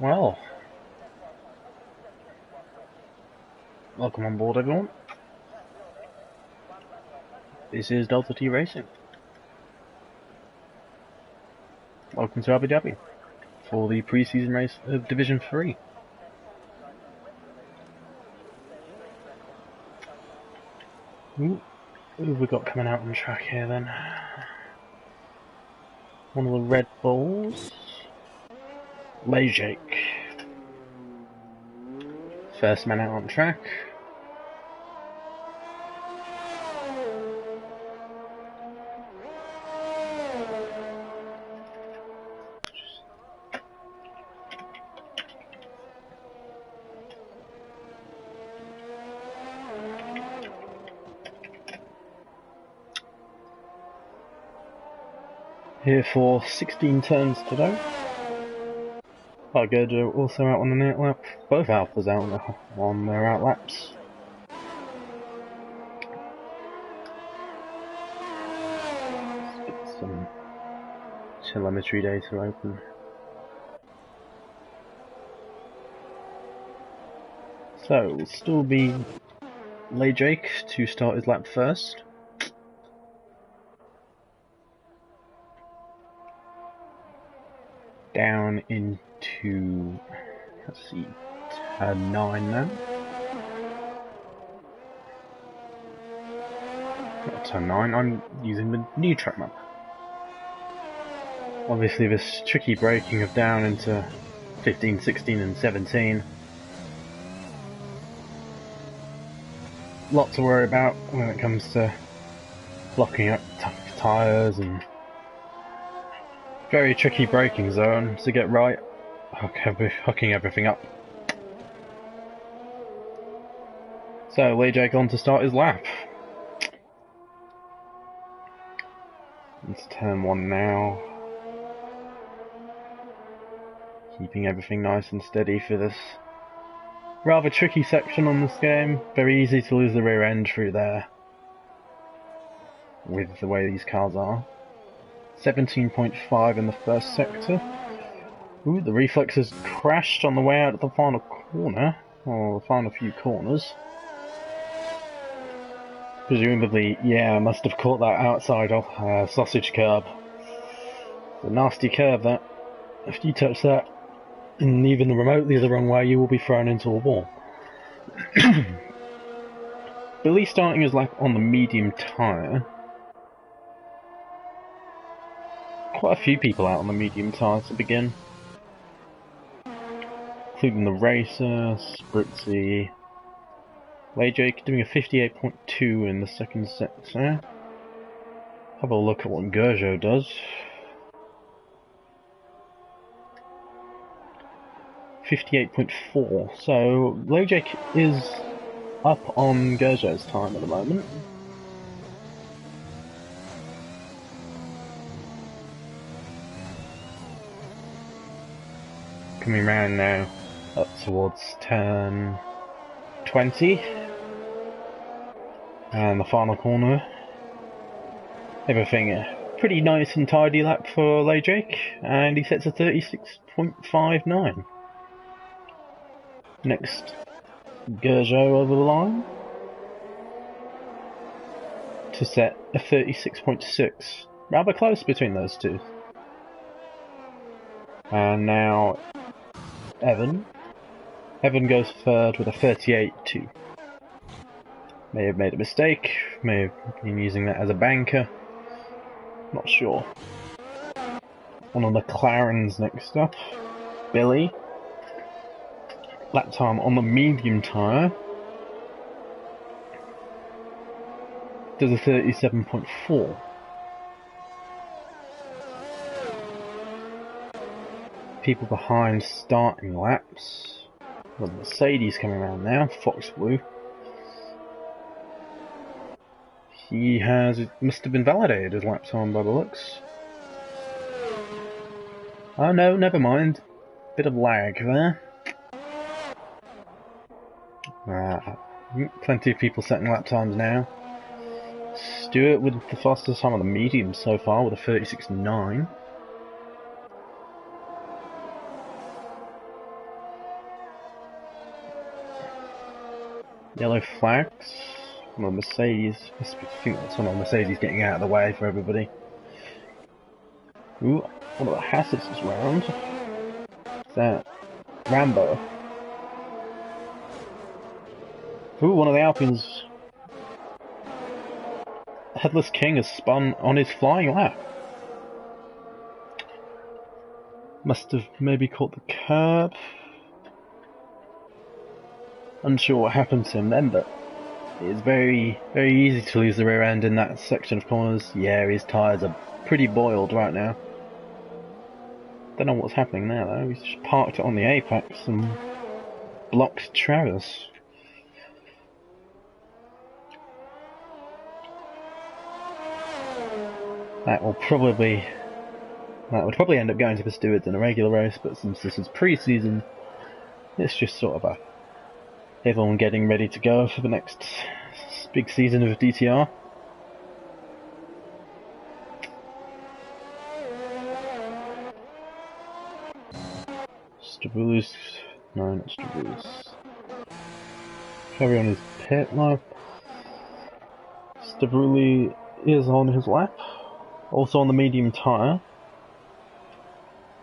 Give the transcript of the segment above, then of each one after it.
Well, welcome on board everyone. This is Delta T Racing. Welcome to Abu Dhabi for the pre-season race of Division 3. Who have we got coming out on track here then? One of the Red Bulls. Jake. First man out on track. Here for 16 turns today. Gojo also out on the out lap. Both Alphas out on their out laps. Let's get some telemetry data open. So we'll still be Jake to start his lap first. Down into, let's see, turn 9 now. Not turn 9, I'm using the new track map. Obviously this tricky braking of down into 15, 16 and 17. Lot to worry about when it comes to blocking up tyres and very tricky braking zone to get right, hooking everything up. So Jake on to start his lap. It's turn 1 now. Keeping everything nice and steady for this rather tricky section on this game. Very easy to lose the rear end through there with the way these cars are. 17.5 in the first sector. Ooh, the reflexes crashed on the way out of the final corner, or the final few corners. Presumably, yeah, I must have caught that outside of sausage curb. It's a nasty curve that. If you touch that, and even remotely the wrong way, you will be thrown into a wall. Billy starting his lap on the medium tyre. Quite a few people out on the medium tyres to begin, including the Racer, Spritzy, Jake doing a 58.2 in the second sector. Have a look at what Gerjo does. 58.4, so Jake is up on Gerjo's time at the moment. Coming round now, up towards turn 20, and the final corner. Everything pretty nice and tidy lap for Jake, and he sets a 36.59. Next, Gerjo over the line to set a 36.6. Rather close between those two. And now Evan goes third with a 38.2. May have made a mistake, may have been using that as a banker, not sure. One of the McLarens next up, Billy. Lap time on the medium tyre does a 37.4. People behind starting laps. The Mercedes coming around now, Fox Blue. He must have been validated his lap time by the looks. Oh no, never mind. Bit of lag there. Plenty of people setting lap times now. Stewart with the fastest time on the medium so far with a 36.9. Yellow flags. Well, Mercedes. I think that's one of Mercedes getting out of the way for everybody. Ooh, one of the hazards is round. Is that Rambo? Ooh, one of the Alpines. Headless King has spun on his flying lap. Must have maybe caught the curb. Unsure what happened to him then, but it's very easy to lose the rear end in that section of corners. Yeah, his tyres are pretty boiled right now. Don't know what's happening there though. He's just parked it on the apex and blocked Travis. That would probably end up going to the stewards in a regular race, but since this is pre-season, it's just sort of everyone getting ready to go for the next big season of DTR. Stabulus, no, not Stabulus. Carry on his pit lap. Stabuli is on his lap, also on the medium tyre.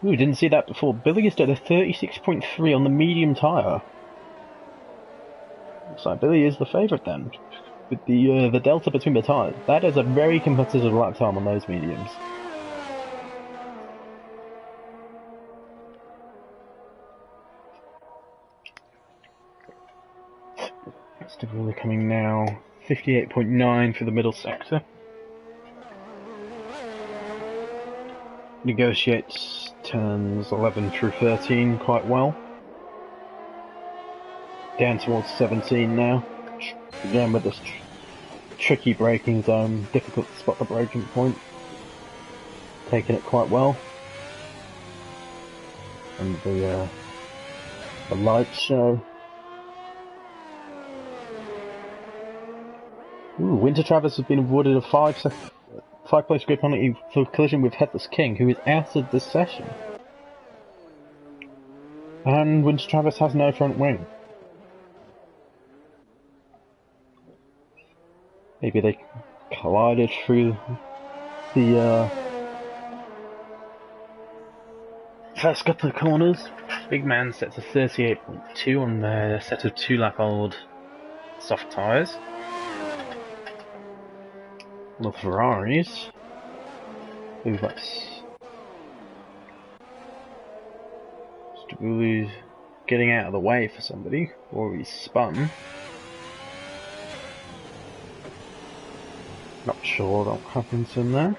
Ooh, didn't see that before. Billy is at a 36.3 on the medium tyre. So Billy is the favourite then, with the delta between the tyres. That is a very competitive lap time on those mediums. Stabuli coming now, 58.9 for the middle sector. Negotiates turns 11 through 13 quite well. Down towards 17 now. Again with this tricky braking zone, difficult to spot the braking point. Taking it quite well. And the lights show. Ooh, Winter Travis has been awarded a 5-place grid penalty for collision with Headless King, who is out of this session. And Winter Travis has no front wing. Maybe they collided through the first couple of corners. Big man sets a 38.2 on their set of 2-lap-old soft tyres. The Ferraris. Ooh, that's Stabuli's getting out of the way for somebody, or he's spun. Not sure what happens in there.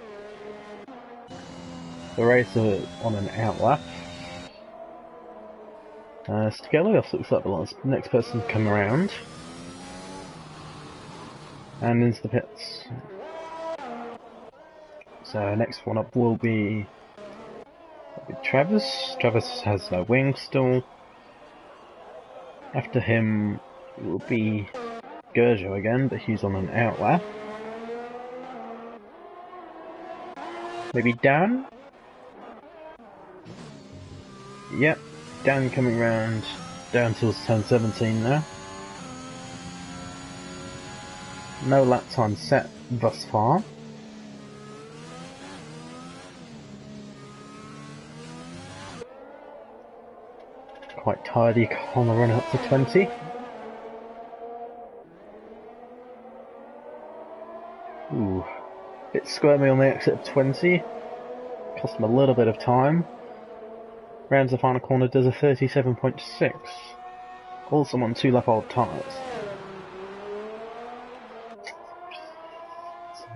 The racer on an outlap. Scalia looks like the next person to come around. And into the pits. So next one up will be Travis. Travis has no wing still. After him will be Gerjo again, but he's on an outlap. Maybe Dan? Yep, Dan coming round down towards turn 17 now. No lap time set thus far. Quite tidy on the run up to 20. Ooh, bit squirmy on the exit of 20. Cost him a little bit of time. Rounds the final corner, does a 37.6. Also on 2-lap-old tyres.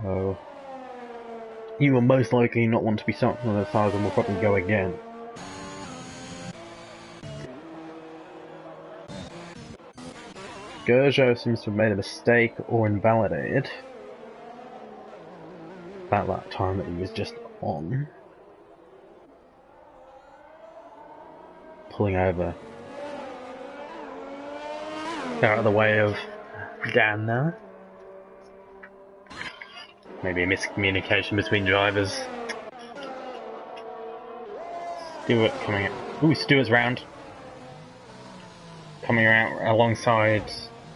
So he will most likely not want to be starting on those tyres and will probably go again. Gerjo seems to have made a mistake or invalidated that lap time that he was just on. Pulling over. Out of the way of Dan now. Maybe a miscommunication between drivers. Stewart coming out. Ooh, Stewart's round. Coming out alongside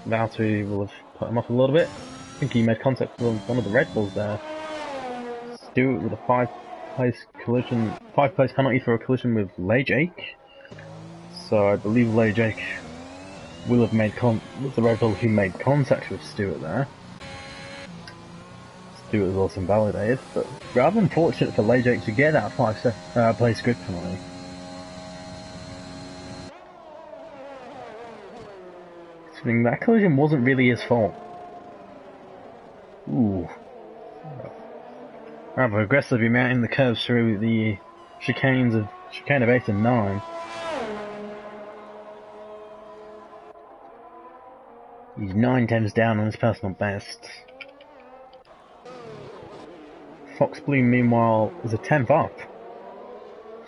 Valtteri will have put him off a little bit. I think he made contact with one of the Red Bulls there. Stewart with a five-place penalty for a collision with Jake. So I believe Jake will have made was the Red Bull who made contact with Stewart there. Stewart was also invalidated, but rather unfortunate for Jake to get that place grid penalty. That collision wasn't really his fault. Ooh. Rather aggressively mounting the curves through the chicane of 8 and 9. He's 9 tenths down on his personal best. Fox Blue, meanwhile, is a 10th up.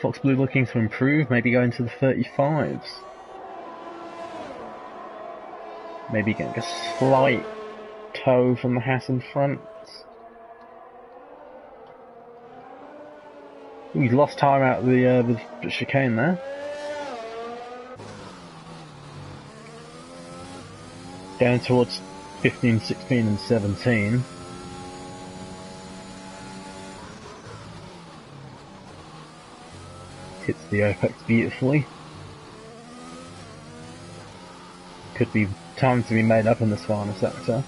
Fox Blue looking to improve, maybe go into the 35s. Maybe getting a slight toe from the Haas in front. Ooh, he's lost time out of the chicane there. Down towards 15, 16 and 17. Hits the apex beautifully. Could be time to be made up in this final sector.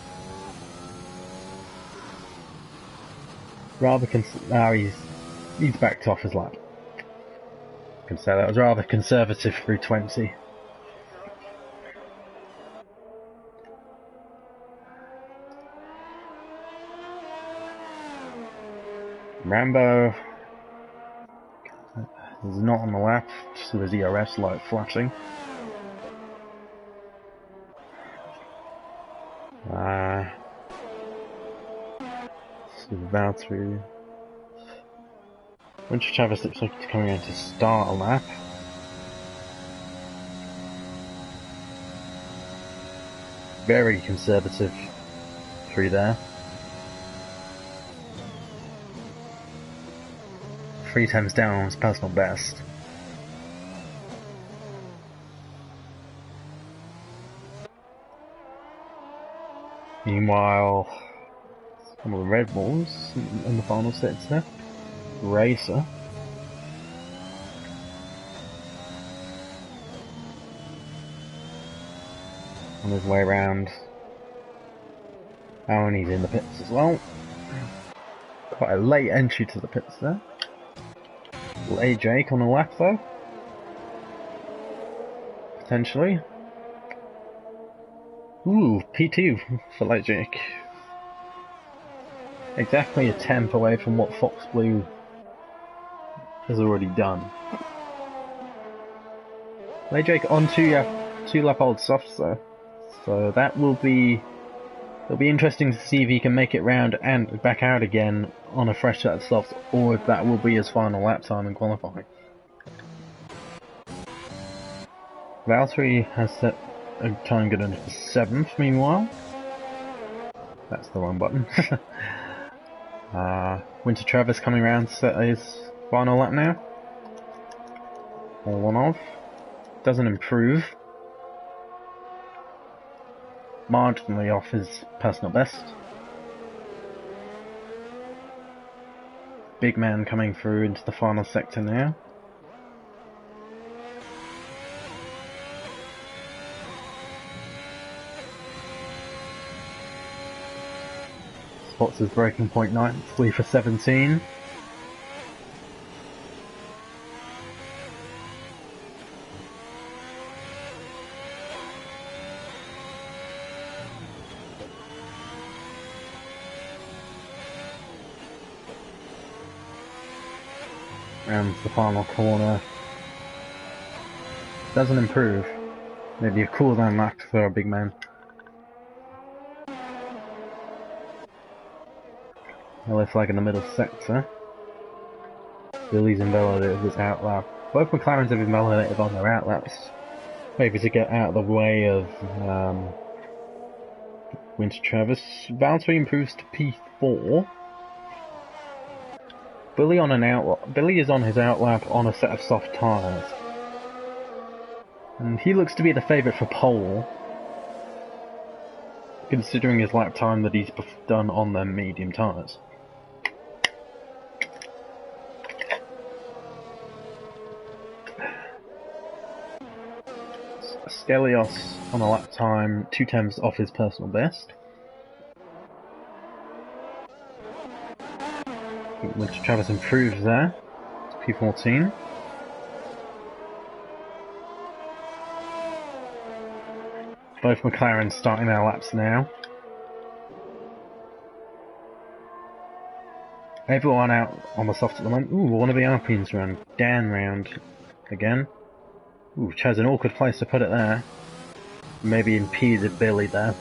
He's backed off his lap. I can say that was rather conservative through 20. Rambo is not on the lap, just with his ERS light flashing. So Valtteri. Winter Travis looks like he's coming in to start a lap. Very conservative through there. 3 tenths down on his personal best. Meanwhile, some of the Red Bulls in the final sector. Racer. On his way around. And he's in the pits as well. Quite a late entry to the pits there. Jake on the left though. Potentially. Ooh, P2 for Jake. Exactly a 10th away from what Fox Blue has already done. Jake on two lap old softs though. So that will be... It'll be interesting to see if he can make it round and back out again on a fresh set of softs, or if that will be his final lap time in qualifying. Valtteri has set a time good into the 7th meanwhile. That's the wrong button. Winter Travis coming around to set his final lap now. Or one of. Doesn't improve. Marginally off his personal best. Big man coming through into the final sector now. Spots his breaking point nicely for 17. And the final corner doesn't improve. Maybe a cooldown lap for a big man. Yellow flag in the middle sector. Billy's invalidated his outlap. Both McLarens have invalidated on their outlaps. Maybe to get out of the way of Winter Travis. Valtteri improves to P4. Billy is on his outlap on a set of soft tyres. And he looks to be the favourite for pole. considering his lap time that he's done on the medium tyres. Stelios on a lap time 2 times off his personal best. Winter Travis improves there to P14. Both McLarens starting their laps now. Everyone out on the soft at the moment. Ooh, one of the Alpines round. Dan round again. Ooh, chose an awkward place to put it there. Maybe impeded Billy there.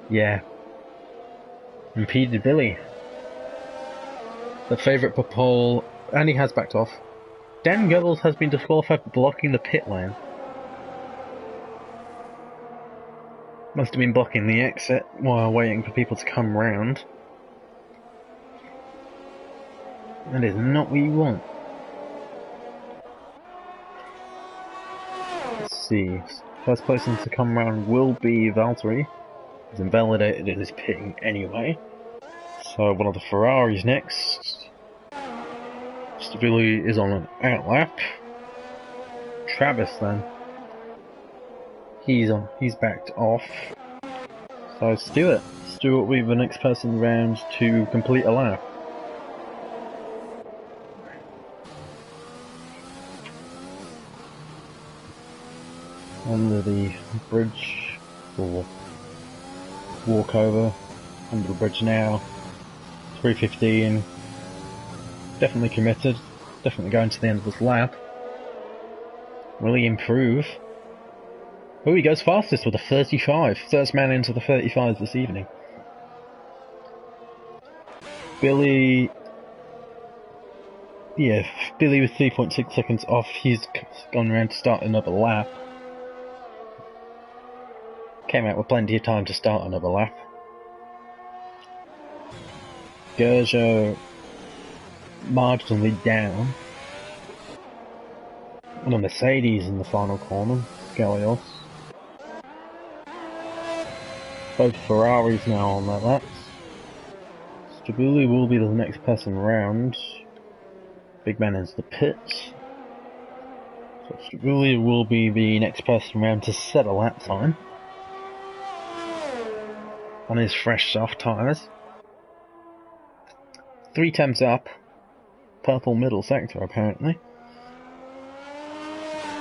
Yeah. Impeded Billy. The favourite for pole, and he has backed off. Dan Goebbels has been disqualified for blocking the pit lane. Must have been blocking the exit while waiting for people to come round. That is not what you want. Let's see. First person to come round will be Valtteri. He's invalidated in his pitting anyway. So one of the Ferraris next. Stabili is on an outlap. Travis then. He's backed off. So Stewart will be the next person round to complete a lap. Under the bridge, or walk over, under the bridge now. 3:15. Definitely committed. Definitely going to the end of this lap. Will he improve? Oh, he goes fastest with a 35. First man into the 35s this evening. Billy... Yeah, Billy with 3.6 seconds off. He's gone around to start another lap. Came out with plenty of time to start another lap. Gerjo marginally down. And a Mercedes in the final corner. Galios. Both Ferraris now on their laps. Stabili will be the next person round. Big man is the pit. So Stabili will be the next person round to set a lap time. On his fresh soft tyres. 3 temps up. Purple middle sector apparently.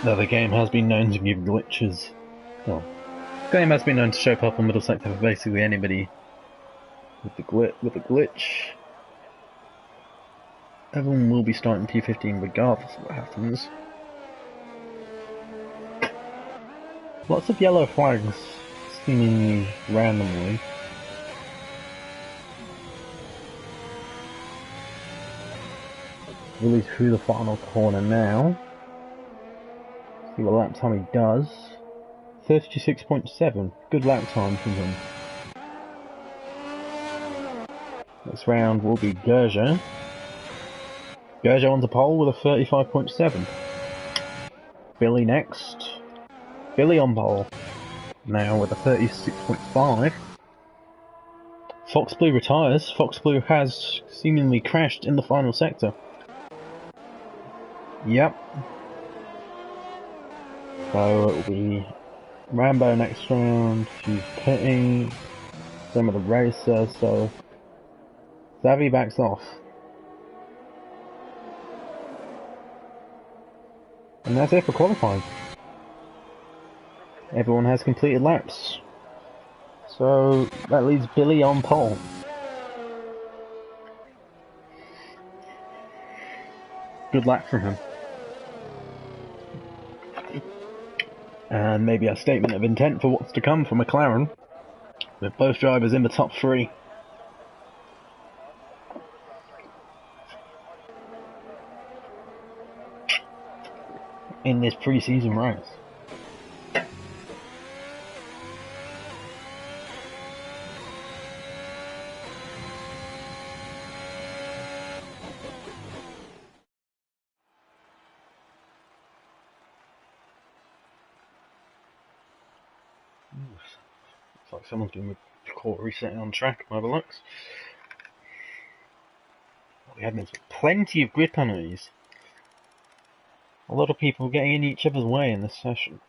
Though the game has been known to give glitches. Well, the game has been known to show purple middle sector for basically anybody with the glitch. Everyone will be starting P15 regardless of what happens. Lots of yellow flags seemingly randomly. Really through the final corner now. See what lap time he does. 36.7. Good lap time from him. Next round will be Gerja. Gerja on the pole with a 35.7. Billy next. Billy on pole. Now with a 36.5. Fox Blue retires. Fox Blue has seemingly crashed in the final sector. Yep. So it will be Rambo next round. She's pitting. Some of the racer, so Xavi backs off. And that's it for qualifying. Everyone has completed laps. So that leaves Billy on pole. Good lap from him. And maybe a statement of intent for what's to come for McLaren, with both drivers in the top 3. In this pre-season race. like someone's been caught resetting on track by the looks. We had plenty of grid penalties. A lot of people getting in each other's way in this session.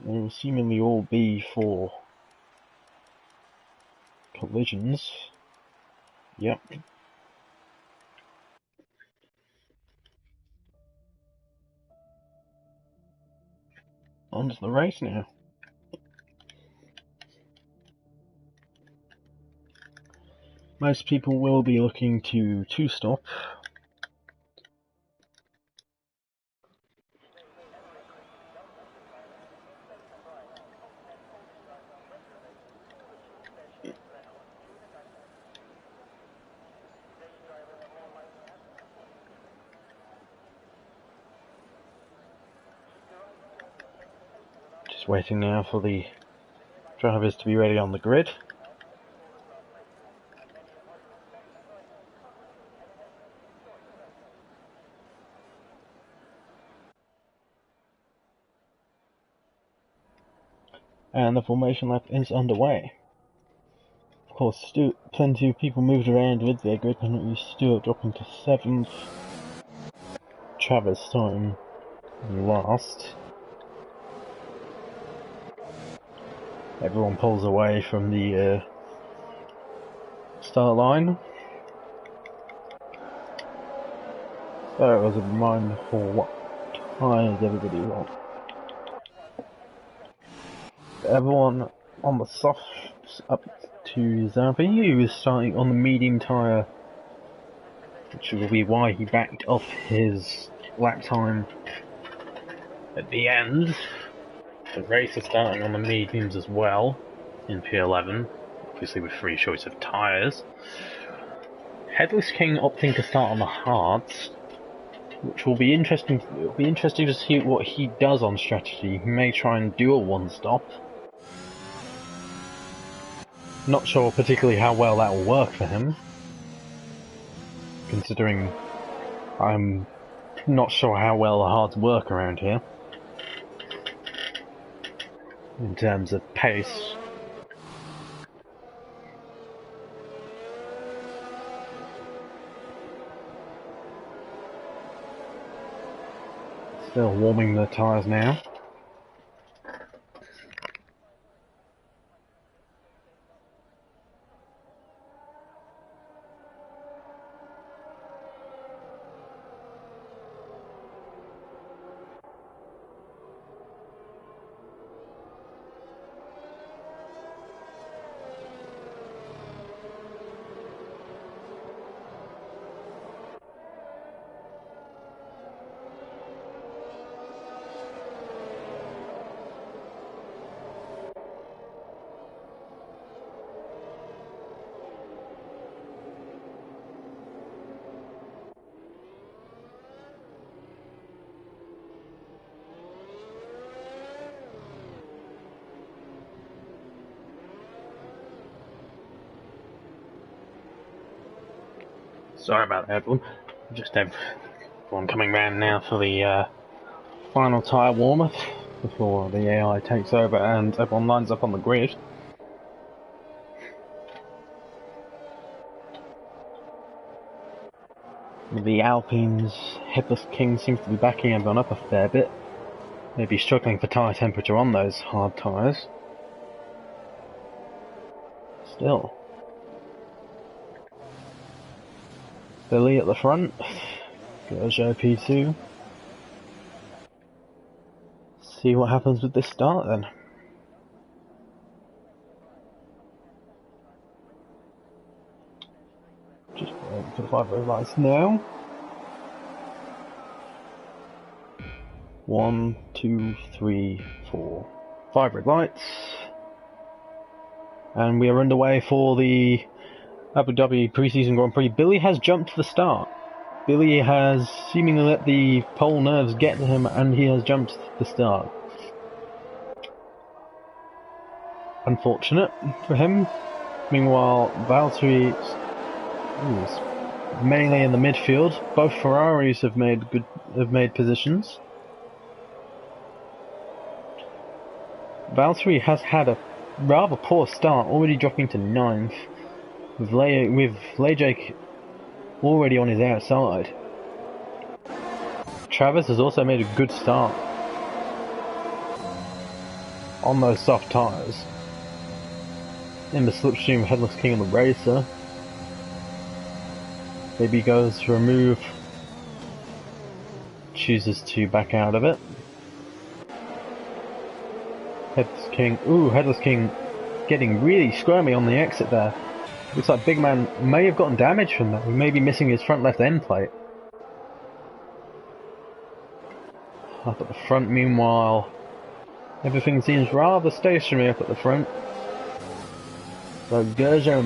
They will seemingly all be for collisions. Yep. On to the race now. Most people will be looking to two-stop. Just waiting now for the drivers to be ready on the grid. And the formation lap is underway. Of course, plenty of people moved around with their grid penalties. Stewart dropping to 7th. Travis starting last. Everyone pulls away from the start line. So it was a reminder for what tyres everybody was on. Everyone on the softs up to Dhabi, who is starting on the medium tyre, which will be why he backed off his lap time at the end. The race is starting on the mediums as well, in P11, obviously with free choice of tyres. Headless King opting to start on the hards, which will be interesting. It'll be interesting to see what he does on strategy. He may try and do a one-stop. Not sure particularly how well that will work for him, considering I'm not sure how well the hards work around here in terms of pace. Still warming the tyres now. Sorry about that, everyone. Just everyone coming round now for the final tyre warm-up before the AI takes over and everyone lines up on the grid. The Alpine's Headless King seems to be backing everyone up a fair bit. Maybe struggling for tyre temperature on those hard tyres. Still. Billy at the front. Peugeot P2. See what happens with this start then. Just waiting for the 5 red lights now. 1, 2, 3, 4. 5 red lights. And we are underway for the Abu Dhabi pre-season Grand Prix. Billy has jumped to the start. Billy has seemingly let the pole nerves get to him and he has jumped to the start. Unfortunate for him. Meanwhile, Valtteri is mainly in the midfield. Both Ferraris have made positions. Valtteri has had a rather poor start, already dropping to 9th, with Lejak already on his outside. Travis has also made a good start on those soft tyres. In the slipstream, Headless King on the racer. Maybe goes to remove, chooses to back out of it. Headless King getting really squirmy on the exit there. Looks like Big Man may have gotten damage from that. He may be missing his front left end plate. Up at the front, meanwhile, everything seems rather stationary up at the front. So Gerjo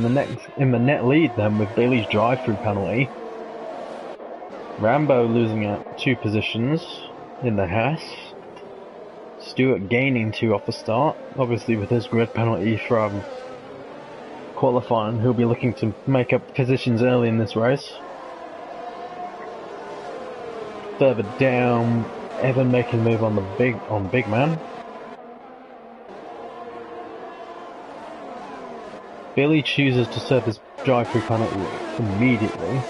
in the net lead then with Bailey's drive-through penalty. Rambo losing out 2 positions in the Haas. Stewart gaining 2 off the start. Obviously with his grid penalty from qualifying, he'll be looking to make up positions early in this race. Further down, Evan making a move on the Big Man. Billy chooses to serve his drive-through penalty immediately.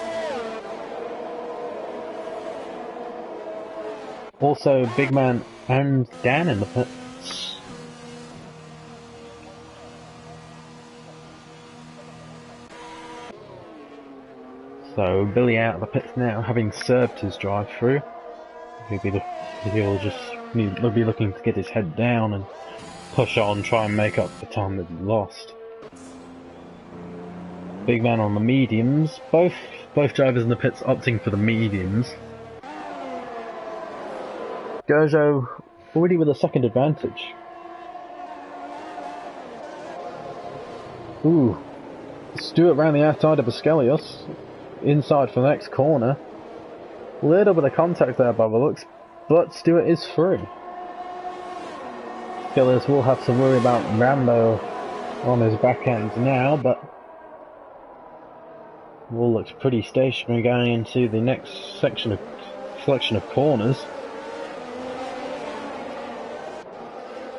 Also, Big Man and Dan in the pits. So Billy out of the pits now, having served his drive-through. He'll be looking to get his head down and push on, try and make up the time that he lost. Big Man on the mediums, both drivers in the pits opting for the mediums. Gerjo already with a second advantage. Ooh, Stewart round the outside of Ascelios, inside for the next corner. Little bit of contact there by the looks, but Stewart is through. Ascelios will have to worry about Rambo on his back end now, but all looks pretty stationary going into the next selection of corners.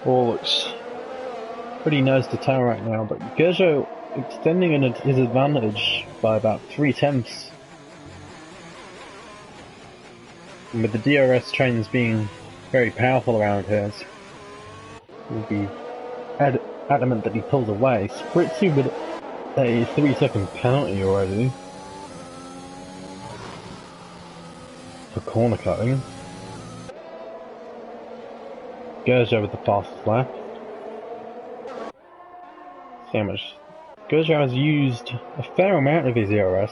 All looks pretty nose to tail right now, but Gerjo extending his advantage by about 3/10. And with the DRS trains being very powerful around here, we'll be adamant that he pulls away. Spritzy with a 3-second penalty already for corner cutting. Gerjo with the fastest lap. See how much Gerjo has used a fair amount of his ERS,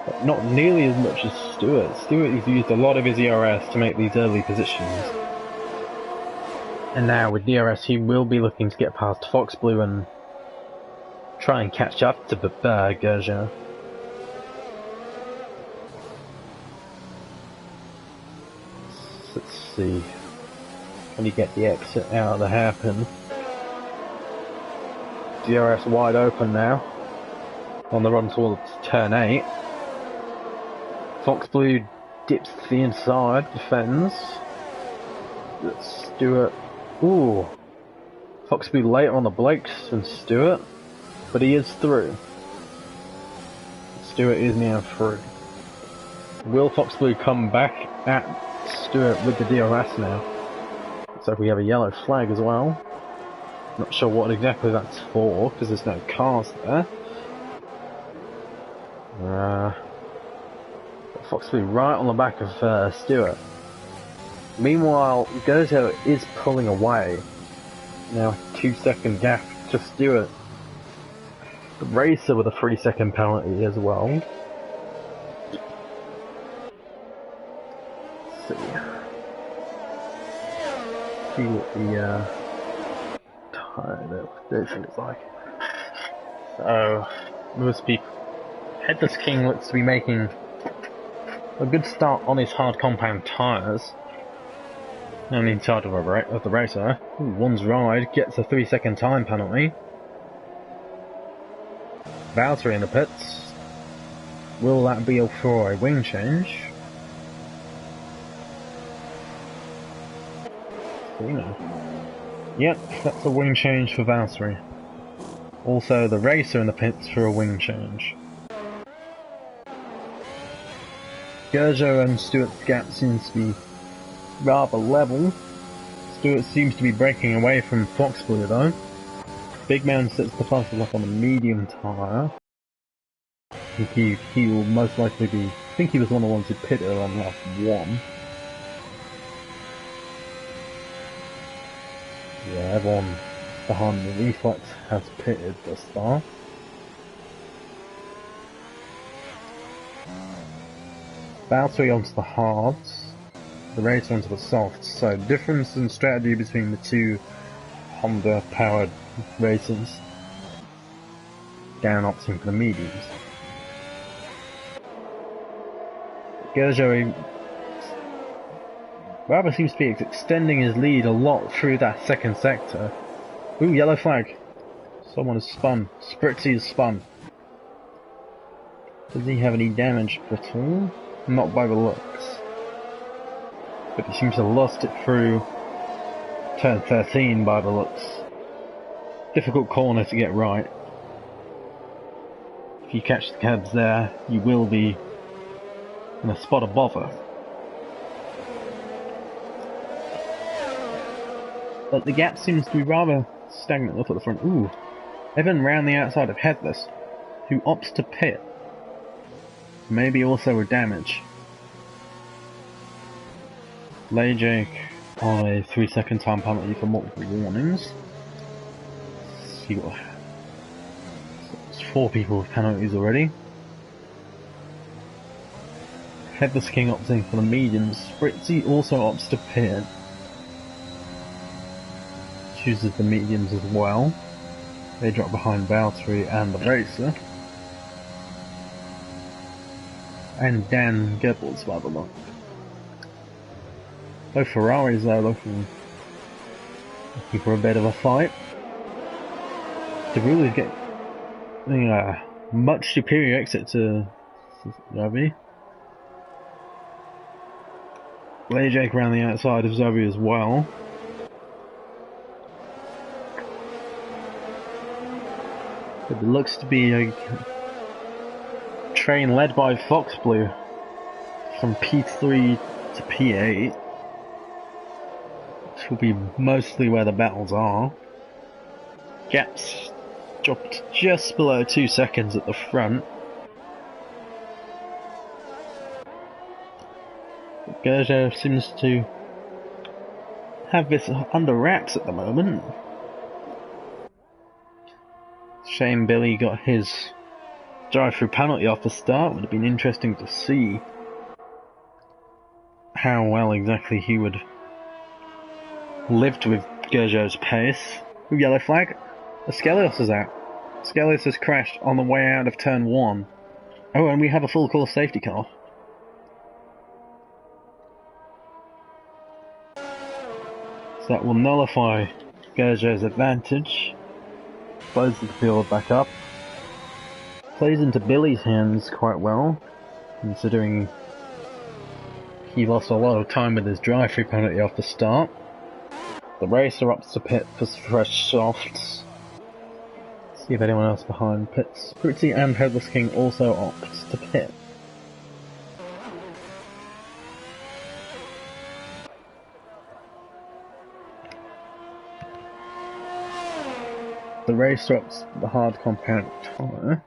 but not nearly as much as Stewart. Stewart has used a lot of his ERS to make these early positions. And now with DRS he will be looking to get past Fox Blue and try and catch up to Gerjo. Let's see. When you get the exit out of the hairpin. DRS wide open now. On the run towards turn 8. Fox Blue dips to the inside, defends. Stewart. Ooh. Fox Blue later on the brakes than Stewart. But he is through. Stewart is now through. Will Fox Blue come back at Stewart with the DRS now? So we have a yellow flag as well. Not sure what exactly that's for, because there's no cars there. Fox Blue right on the back of Stewart. Meanwhile, Gerjo is pulling away. Now 2-second gap to Stewart. The racer with a 3-second penalty as well. Let's see what the tire version is like. So, most people. Headless King looks to be making a good start on his hard compound tyres. On the inside of the racer. Ooh, one's ride gets a 3-second time penalty. Valtteri in the pits. Will that be for a wing change? Yep, that's a wing change for Valtteri. Also, the racer in the pits for a wing change. Gerjo and Stewart's gap seems to be rather level. Stewart seems to be breaking away from Fox Blue though. Big Man sets the fastest up on the medium tyre. I think he will most likely be... I think he was one of the ones who pitted on lap 1. Yeah, everyone behind the reflex has pitted thus far. Valtteri onto the hards, the racer onto the softs, so difference in strategy between the two Honda powered racers. Down opting for the mediums. Gerjo rather seems to be extending his lead a lot through that second sector. Ooh, yellow flag. Someone has spun. Spritzy has spun. Does he have any damage at all? Not by the looks. But he seems to have lost it through turn 13 by the looks. Difficult corner to get right. If you catch the cabs there, you will be in a spot of bother. But the gap seems to be rather stagnant up at the front. Ooh. Evan round the outside of Headless, who opts to pit. Maybe also a damage. Lajak on a 3-second time penalty for multiple warnings. So you got 4 people with penalties already. Headless King opts in for the mediums. Spritzy also opts to pit. Chooses the mediums as well. They drop behind Valtteri and the racer. And Dan Goebbels by the look. Both Ferraris are looking for a bit of a fight. To really get much superior exit to Dhabi. Lajak around the outside of Dhabi as well. It looks to be a train led by Fox Blue from P3 to P8, which will be mostly where the battles are. Gaps dropped just below 2 seconds at the front. Gerjo seems to have this under wraps at the moment. Shame Billy got his drive-through penalty off the start. Would have been interesting to see how well exactly he would lived with Gerjo's pace. Ooh, yellow flag. Askelios is out. Askelios has crashed on the way out of turn 1. Oh, and we have a full course safety car. So that will nullify Gerjo's advantage. Closes the field back up. Plays into Billy's hands quite well, considering he lost a lot of time with his drive-through penalty off the start. The racer opts to pit for fresh softs. See if anyone else behind pits. Spritzy and Headless King also opts to pit. The racer opts the hard compound tyre,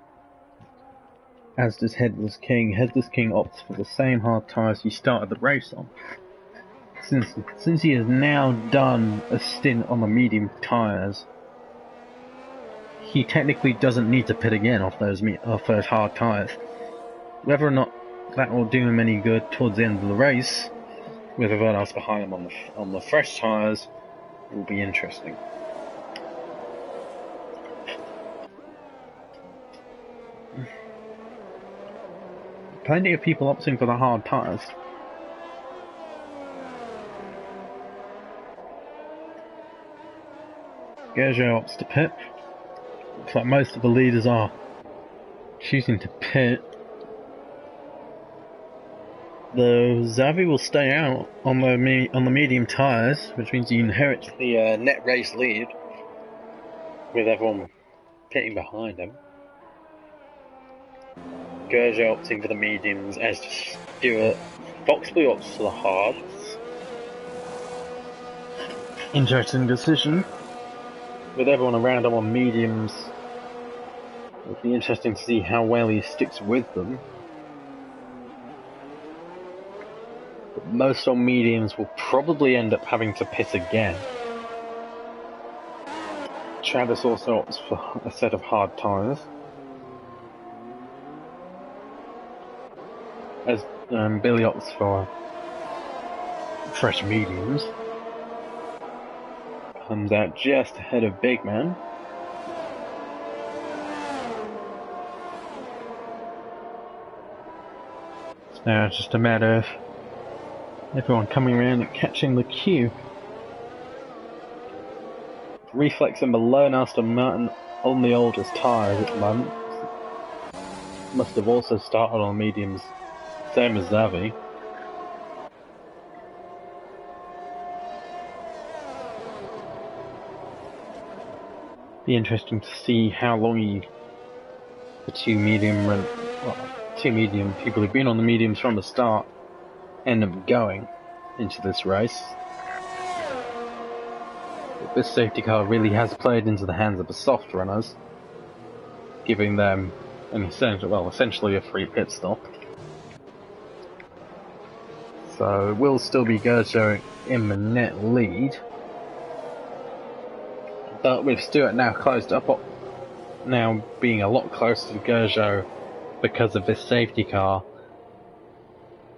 as does Headless King. Headless King opts for the same hard tyres he started the race on. Since he has now done a stint on the medium tyres, he technically doesn't need to pit again off those hard tyres. Whether or not that will do him any good towards the end of the race, with everyone else behind him on the fresh tyres, will be interesting. Plenty of people opting for the hard tyres. Gerjo opts to pit. Looks like most of the leaders are choosing to pit. The Xavi will stay out on the medium tyres, which means he inherits the net race lead, with everyone pitting behind him. Gerger opting for the mediums, as Stewart. Foxley opts for the hards. Interesting decision. With everyone around him on mediums, it'll be interesting to see how well he sticks with them. But most on mediums will probably end up having to pit again. Travis also opts for a set of hard tyres, as Billy opts for fresh mediums. Comes out just ahead of Big Man. So now it's just a matter of everyone coming around and catching the cue. Reflex and below Aston Martin on the oldest tyres at the moment. Must have also started on mediums, same as Xavi. Be interesting to see how long the two medium people who've been on the mediums from the start end up going into this race. But this safety car really has played into the hands of the soft runners, giving them essentially a free pit stop. So it will still be Gerger in the net lead. But with Stewart now closed up, now being a lot closer to Gerger because of this safety car,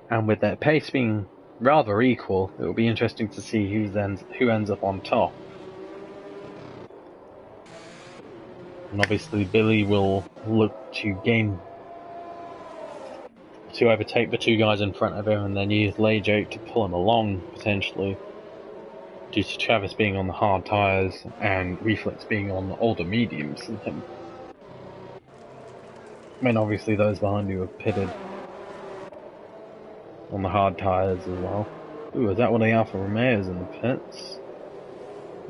and with their pace being rather equal, it will be interesting to see who ends up on top. And obviously Billy will look to overtake the two guys in front of him, and then use Lejo to pull him along, potentially, due to Travis being on the hard tyres and Reflex being on the older mediums than him. I mean, obviously those behind you have pitted on the hard tyres as well. Ooh, is that one of the Alfa Romeos in the pits?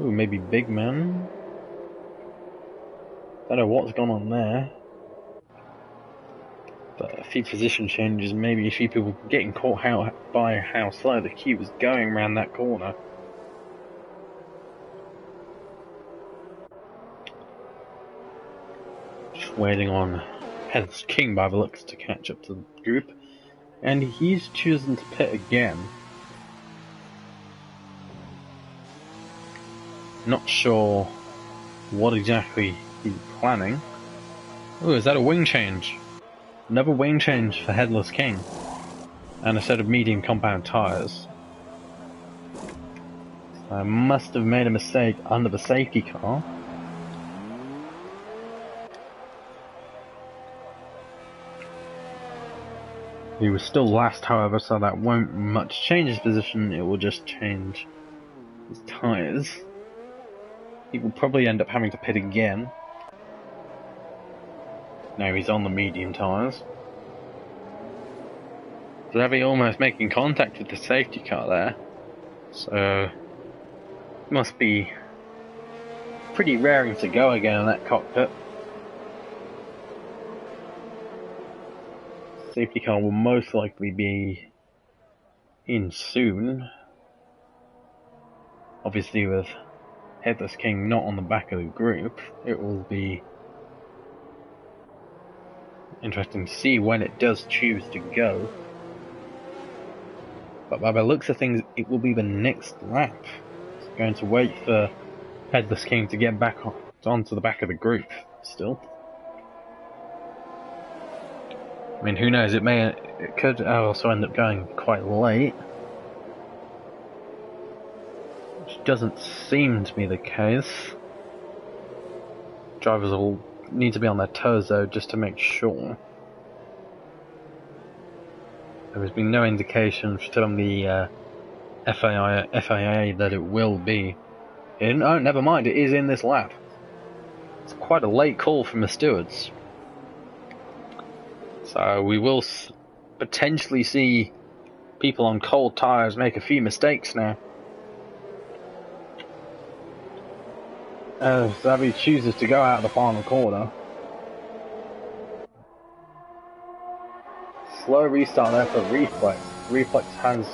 Ooh, maybe Big Man? Don't know what's gone on there. But a few position changes, maybe a few people getting caught out by how slow the queue was going around that corner. Just waiting on Heather's King by the looks to catch up to the group. And he's chosen to pit again. Not sure what exactly he's planning. Oh, is that a wing change? Another wing change for Headless King. And a set of medium compound tyres. I must have made a mistake under the safety car. He was still last, however, so that won't much change his position, it will just change his tyres. He will probably end up having to pit again. Now he's on the medium tyres. Xavi almost making contact with the safety car there. So, must be pretty raring to go again in that cockpit. Safety car will most likely be in soon. Obviously with Headless King not on the back of the group, it will be interesting to see when it does choose to go. But by the looks of things, it will be the next lap. It's going to wait for Headless King to get back onto the back of the group still. I mean, who knows, it could also end up going quite late. Which doesn't seem to be the case. Drivers will need to be on their toes though, just to make sure. There has been no indication from the FIA that it will be in. Oh, never mind, it is in this lap. It's quite a late call from the stewards. So we will potentially see People on cold tyres make a few mistakes now. As Dhabi chooses to go out of the final corner. Slow restart there for Reflex. Reflex has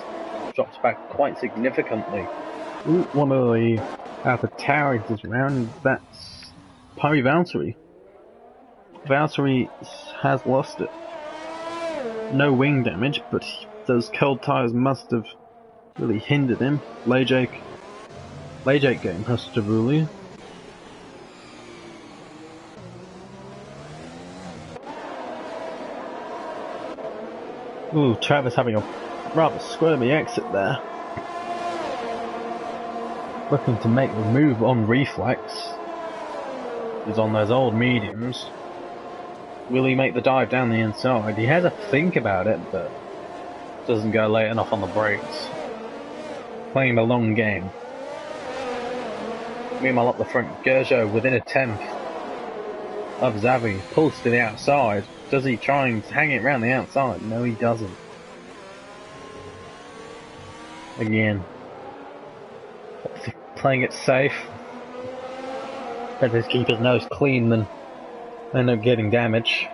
dropped back quite significantly. Ooh, one of the outer towers is around. That's Pari Valtteri. Valtteri has lost it. No wing damage, but those cold tyres must have really hindered him. Lajake getting past Javuli. Ooh, Travis having a rather squirmy exit there. Looking to make the move on Reflex. He's on those old mediums. Will he make the dive down the inside? He has a think about it, but doesn't go late enough on the brakes. Playing the long game. Meanwhile up the front, Gerjo within a tenth of Xavi. Pulls to the outside. Does he try and hang it around the outside? No, he doesn't. Again. Playing it safe. Better to keep his nose clean than end up getting damage.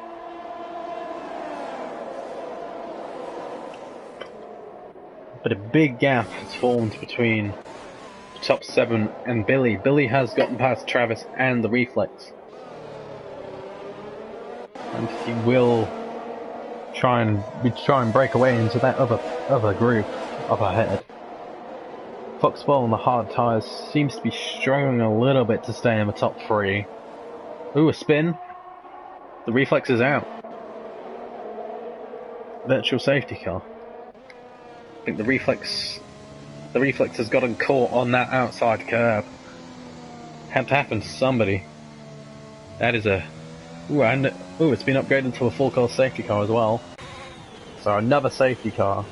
But a big gap has formed between the top 7 and Billy. Billy has gotten past Travis and the Reflex. And he will try and break away into that other group up ahead. Foxball on the hard tyres seems to be struggling a little bit to stay in the top 3. Ooh, a spin. The Reflex is out. Virtual safety car. I think the Reflex has gotten caught on that outside curb. Had to happen to somebody. That is a... Ooh, and it's been upgraded to a full-course safety car as well. So another safety car.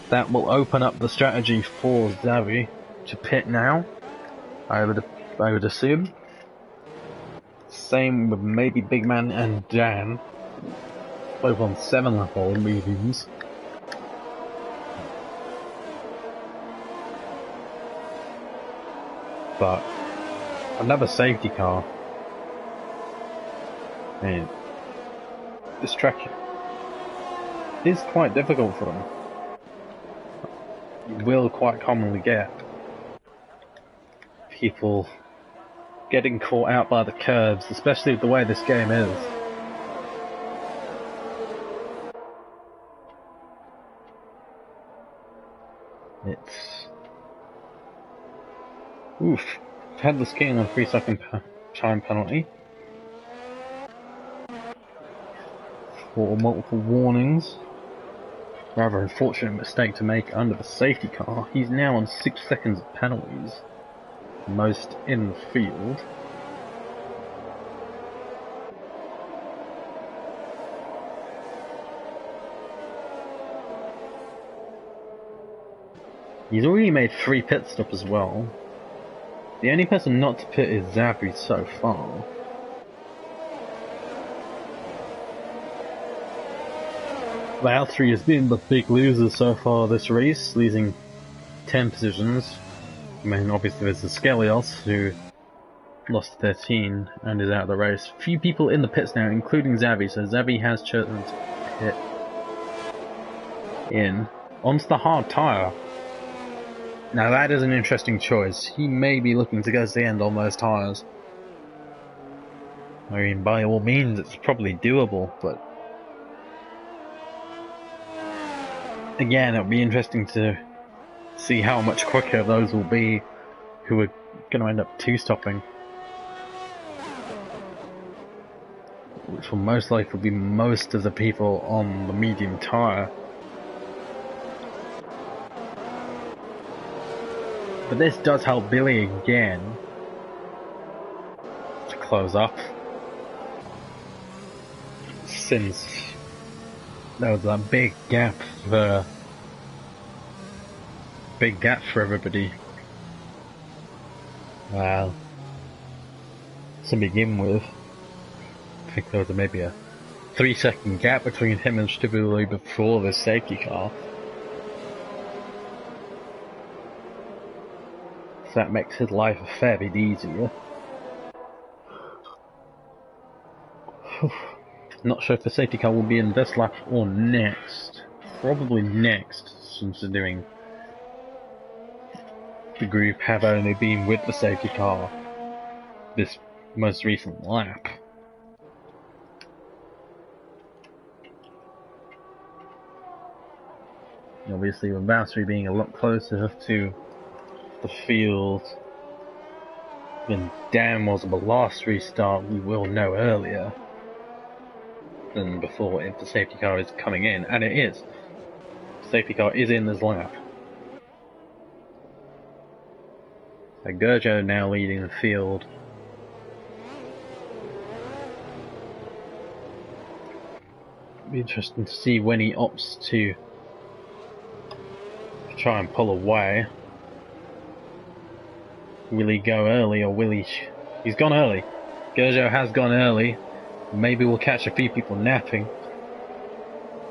That will open up the strategy for Xavi to pit now. I would assume. Same with maybe Big Man and Dan. Both on 7 level mediums. But another safety car. And this track is quite difficult for them. You will quite commonly get people getting caught out by the curves, especially the way this game is. It's... Oof. Headless King on 3-second time penalty. For multiple warnings. Rather unfortunate mistake to make under the safety car. He's now on 6 seconds of penalties. Most in the field. He's already made 3 pit stops as well. The only person not to pit is Xavi so far. Valtteri has been the big loser so far this race, losing 10 positions. I mean, obviously there's the Skelios, who lost 13 and is out of the race. Few people in the pits now, including Xavi, so Xavi has chosen to pit in. Onto the hard tyre. Now that is an interesting choice. He may be looking to go to the end on those tyres. I mean, by all means, it's probably doable, but... Again, it'll be interesting to see how much quicker those will be who are going to end up 2-stopping. Which will most likely be most of the people on the medium tyre. But this does help Billy again to close up. Since there was that big gap for everybody. Well, to begin with, I think there was maybe a 3-second gap between him and Stivuli before the safety car. so that makes his life a fair bit easier. Not sure if the safety car will be in this lap or next. Probably next, considering the group have only been with the safety car this most recent lap. Obviously, with Valtteri being a lot closer to the field than Dan was at the last restart, we will know earlier than before if the safety car is coming in, and it is. The safety car is in this lap. So Gurjo now leading the field. Be interesting to see when he opts to try and pull away. Will he go early or will he... He's gone early. Gurjo has gone early. Maybe we'll catch a few people napping.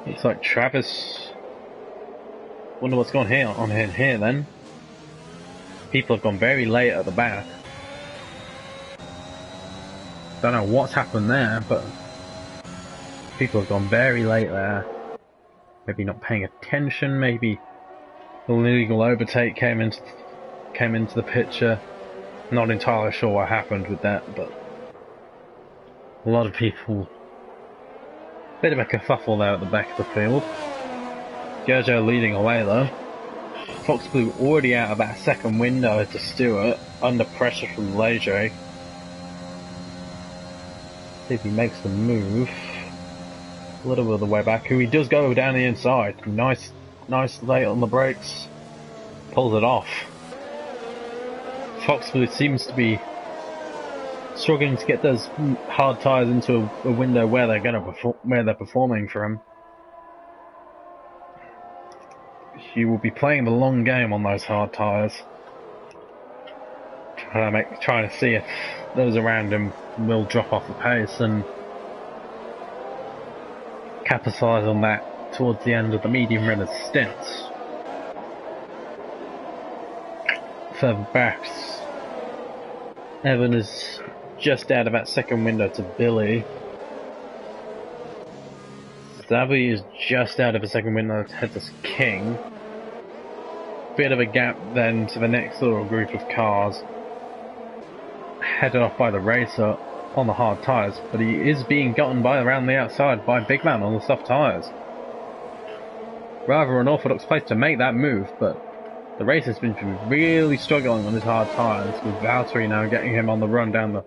Looks like Travis... Wonder what's gone on here then. People have gone very late at the back. Don't know what's happened there, but people have gone very late there. Maybe not paying attention, maybe illegal overtake came into the picture. Not entirely sure what happened with that, but a lot of people. Bit of a kerfuffle there at the back of the field. Gurjo leading away though. Fox Blue already out of that second window to Stewart, under pressure from Leger. See if he makes the move. A little bit of the way back, who he does go down the inside. Nice late on the brakes. Pulls it off. Fox Blue seems to be struggling to get those hard tyres into a window where they're performing for him. He will be playing the long game on those hard tyres. Trying to see if those around him will drop off the pace and capitalise on that towards the end of the medium runner's stints. Further back, Evan is just out of that second window to Billy. Dhabi is just out of the second window to Headless King. Bit of a gap then to the next little group of cars, headed off by the racer on the hard tyres, but he is being gotten by around the outside by Big Man on the soft tyres. Rather unorthodox place to make that move, but the racer's been really struggling on his hard tyres, with Valtteri now getting him on the run down the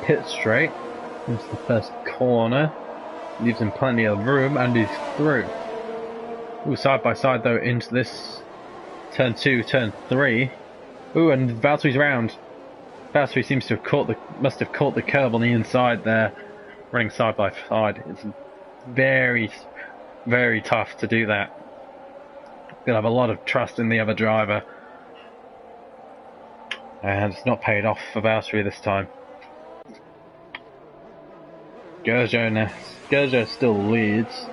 pit straight into the first corner. Leaves him plenty of room, and he's through. Ooh, side by side though into this turn 2, turn 3. Ooh, and Valtteri's round. Valtteri seems to have must have caught the curb on the inside there, running side by side. It's very, very tough to do that. Gonna have a lot of trust in the other driver, and it's not paid off for Valtteri this time. Gurjo still leads,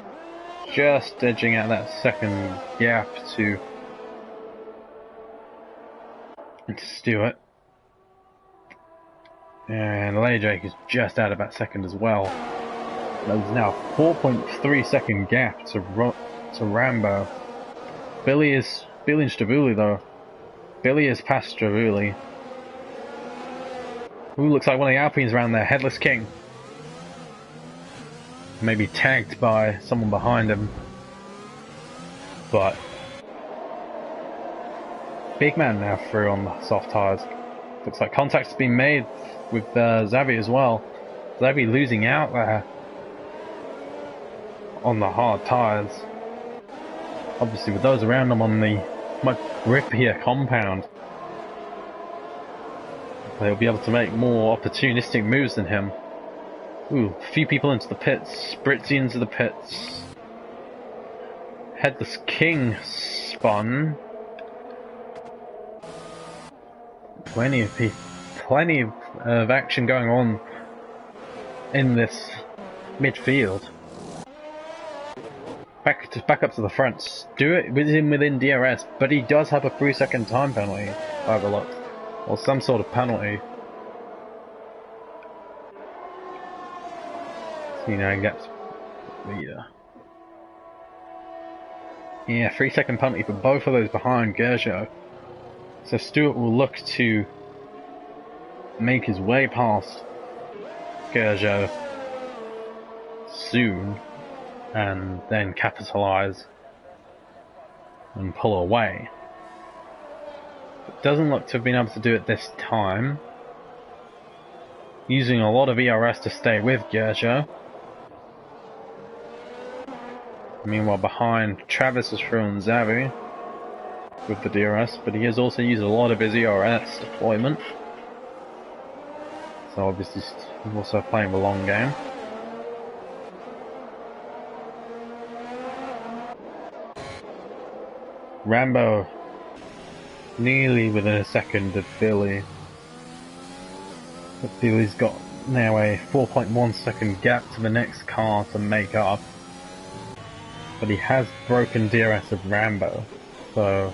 just edging out that second gap to Stewart. And Ledrake is just out of that second as well. There's now a 4.3 second gap to Rambo. Billy and Stravulli though. Billy is past Stravulli. Who looks like one of the Alpines around there, Headless King. Maybe tagged by someone behind him. But Big Man now through on the soft tyres. Looks like contact's been made with Xavi as well. Xavi losing out there on the hard tyres. Obviously with those around him on the much grippier compound, they'll be able to make more opportunistic moves than him. Ooh, a few people into the pits. Spritzy into the pits. Headless King spun. Plenty of action going on in this midfield. Back up to the front. Stewart was in within DRS, but he does have a 3-second time penalty by the looks. or some sort of penalty. So, you know, gets leader. Yeah, 3-second penalty for both of those behind Gerjo. So Stewart will look to make his way past Gerjo soon and then capitalise and pull away. It doesn't look to have been able to do it this time. Using a lot of ERS to stay with Gerjo. Meanwhile behind, Travis is through Xavi with the DRS, but he has also used a lot of his ERS deployment. So obviously he's also playing the long game. Rambo nearly within a second of Billy. But Billy's got now a 4.1 second gap to the next car to make up. But he has broken DRS of Rambo, so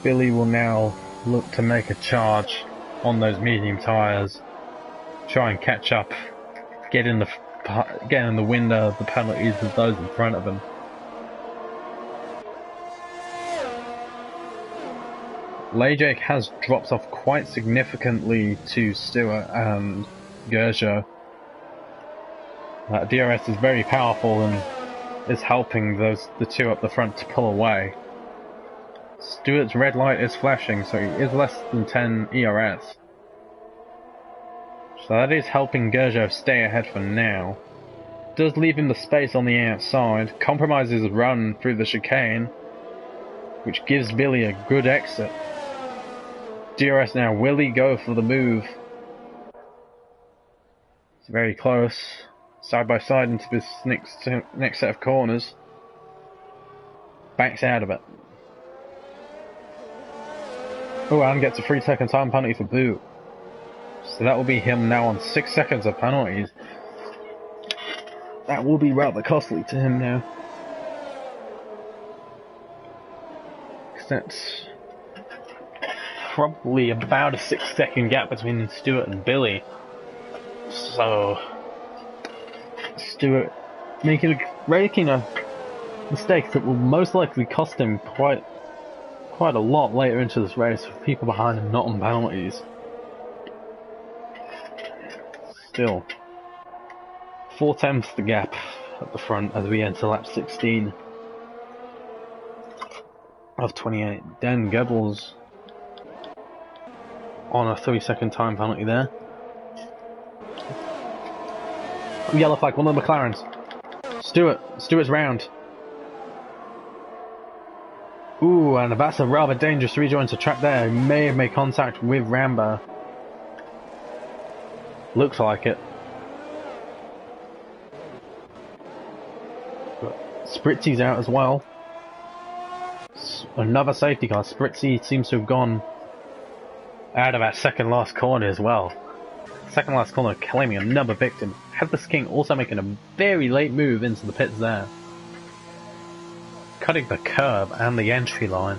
Billy will now look to make a charge on those medium tyres, try and catch up, get in the window of the penalties of those in front of him. Lejek has dropped off quite significantly to Stewart and Gerjo. DRS is very powerful and is helping the two up the front to pull away. Stewart's red light is flashing, so he is less than 10 ERS. So that is helping Gerjo stay ahead for now. Does leave him the space on the outside, compromises his run through the chicane, which gives Billy a good exit. DRS now, will he go for the move? It's very close. Side by side into this next set of corners. Backs out of it. Oh, and gets a 3-second time penalty for boot. So that will be him now on 6 seconds of penalties. That will be rather costly to him now. That's probably about a 6-second gap between Stewart and Billy. So Stewart making a mistake that will most likely cost him quite a lot later into this race with people behind him not on penalties. Still, 4/10 the gap at the front as we enter lap 16 of 28. Dan Goebbels on a 3-second time penalty there. Yellow flag, one of the McLarens. Stewart's round. Ooh, and that's a rather dangerous rejoin to track there. He may have made contact with Rambo. Looks like it. But Spritzy's out as well. Another safety car. Spritzy seems to have gone out of that second last corner as well. Second last corner claiming another victim. Headless King also making a very late move into the pits there. Cutting the curb and the entry line.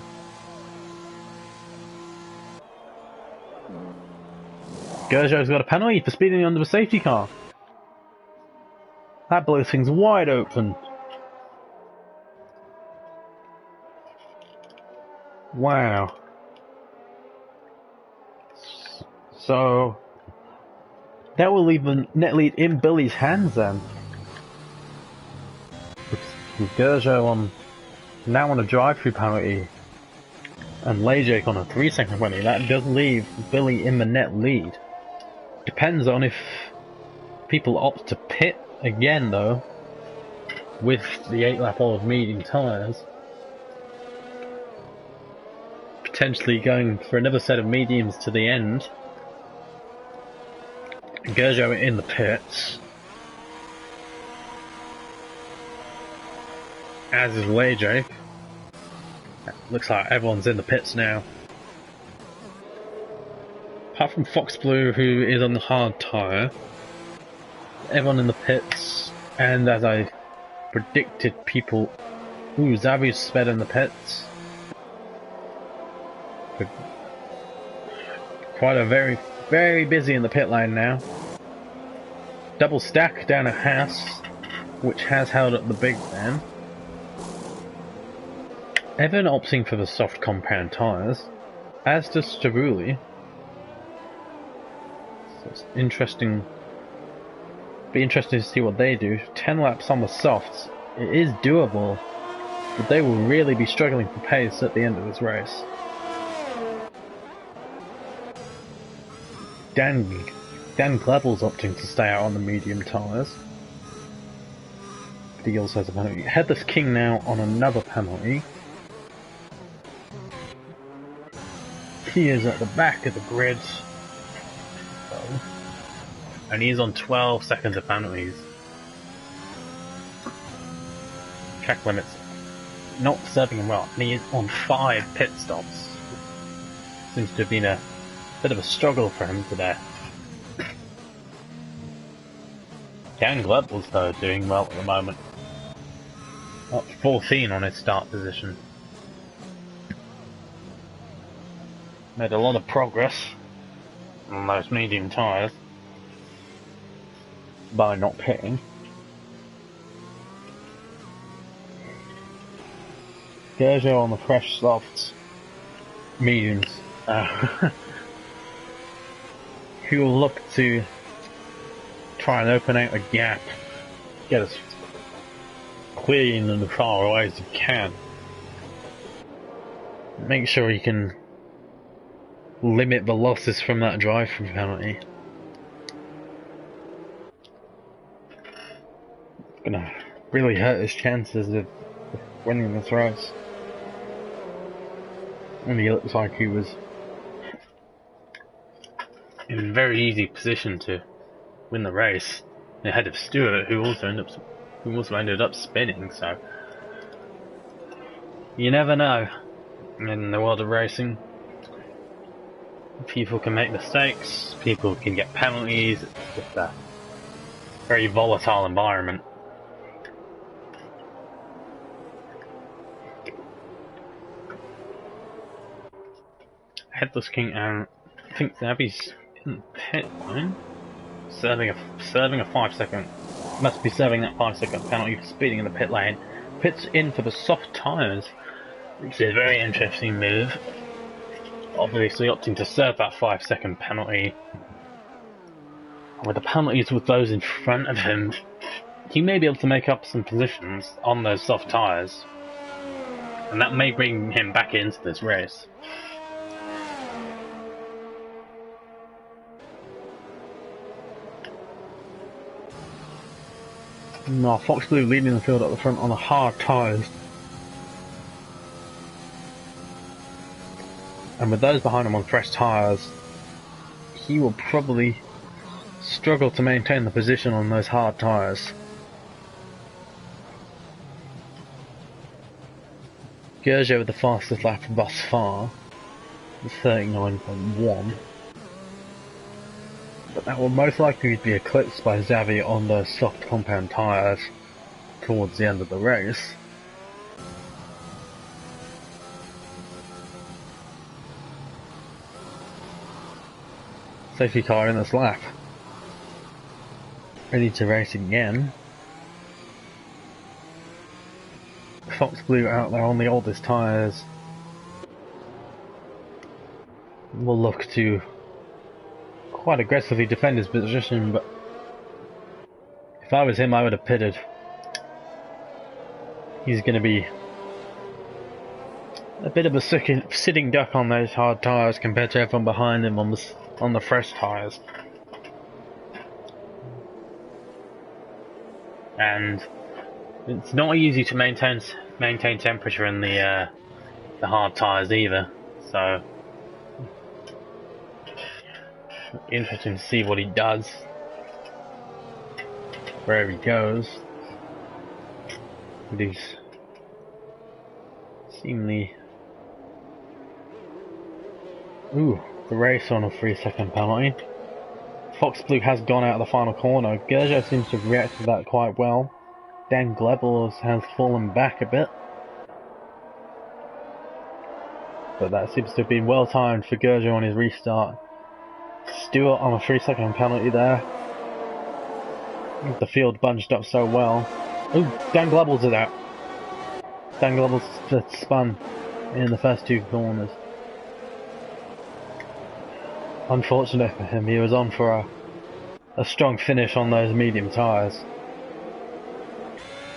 Gerjo's got a penalty for speeding under a safety car. That blows things wide open. Wow. So that will leave the net lead in Billy's hands then. With Gerjo on now on a drive-through penalty and Lejek on a 3-second penalty, that does leave Billy in the net lead. Depends on if people opt to pit again though, with the 8-lap of medium tyres. Potentially going for another set of mediums to the end. Gerjo in the pits. As is Lejek. Looks like everyone's in the pits now. Apart from Fox Blue, who is on the hard tyre. Everyone in the pits. And as I predicted, people... Ooh, Xavi's sped in the pits. quite a very busy in the pit lane now. Double stack down a Haas, which has held up the big man. Evan opting for the soft compound tyres, as does Strabuli. So it's interesting. Be interesting to see what they do. 10 laps on the softs. It is doable, but they will really be struggling for pace at the end of this race. Dan Glevel's opting to stay out on the medium tyres. But he also has a penalty. Headless King now on another penalty. He is at the back of the grid. And he's on 12 seconds of penalties. Track limits not serving him well. And he is on 5 pit stops. Seems to have been a bit of a struggle for him today. Dan Glevel's though doing well at the moment. Up 14 on his start position. Made a lot of progress on those medium tyres by not pitting. Gerjo on the fresh softs, mediums. He will look to try and open out a gap, get as clean and far away as he can. Make sure he can limit the losses from that drive-through penalty. It's gonna really hurt his chances of winning this race. And he looks like he was in a very easy position to win the race ahead of Stewart, who also ended up spinning. So you never know in the world of racing. People can make mistakes, people can get penalties, it's just a very volatile environment. Headless King and I think Dhabi's in the pit line, serving a 5 second, must be serving that 5 second penalty for speeding in the pit lane. Pits in for the soft tyres, which is a very interesting move. Obviously opting to serve that 5 second penalty. And with the penalties with those in front of him, he may be able to make up some positions on those soft tyres. And that may bring him back into this race. No, Fox Blue leading the field at the front on the hard tyres. And with those behind him on fresh tyres, he will probably struggle to maintain the position on those hard tyres. Gerjo with the fastest lap thus far, 39.1. But that will most likely be eclipsed by Xavi on those soft compound tyres towards the end of the race. Safety car in this lap. Ready to race again. Fox Blue out there on the oldest tyres. Will look to quite aggressively defend his position, but if I was him I would have pitted. He's going to be a bit of a sitting duck on those hard tyres compared to everyone behind him on the fresh tyres. And it's not easy to maintain temperature in the hard tyres either, so interesting to see what he does, wherever he goes. But he's seemingly the race on a 3 second penalty. Fox Blue has gone out of the final corner. Gerjo seems to have reacted to that quite well. Dan Glebels has fallen back a bit, but that seems to have been well timed for Gerjo on his restart. Stewart on a 3-second penalty there. The field bunched up so well. Oh, Dan Glebbles is out. Dan Glebbles spun in the first 2 corners. Unfortunate for him, he was on for a strong finish on those medium tyres.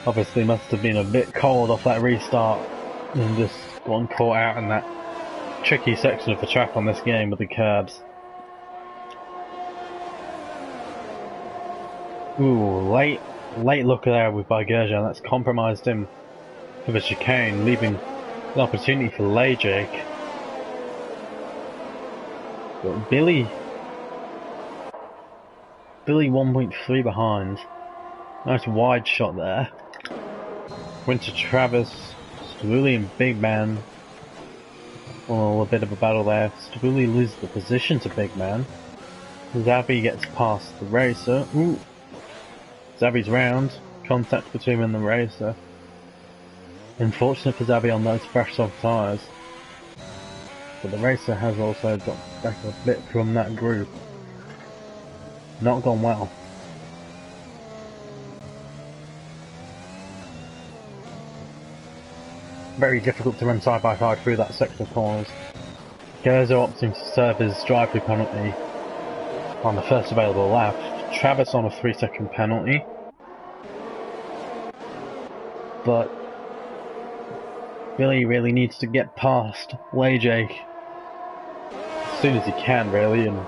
Obviously must have been a bit cold off that restart and just gotten caught out in that tricky section of the track on this game with the curbs. Ooh, late look there by Gerjan. That's compromised him for the chicane, leaving an opportunity for Lejek. But Billy 1.3 behind. Nice wide shot there. Went to Travis, Stabuli and Big Man. Well, a bit of a battle there. Stabuli loses the position to Big Man. Zabi gets past the racer. Ooh. Zabi's round. Contact between him and the racer. Unfortunate for Zabi on those fresh soft tyres. But the racer has also got back a bit from that group. Not gone well. Very difficult to run side by side through that section of corners. Gerzo opting to serve his drive-through penalty on the first available lap. Travis on a 3-second penalty. But Billy really needs to get past Lejek as soon as he can, really, and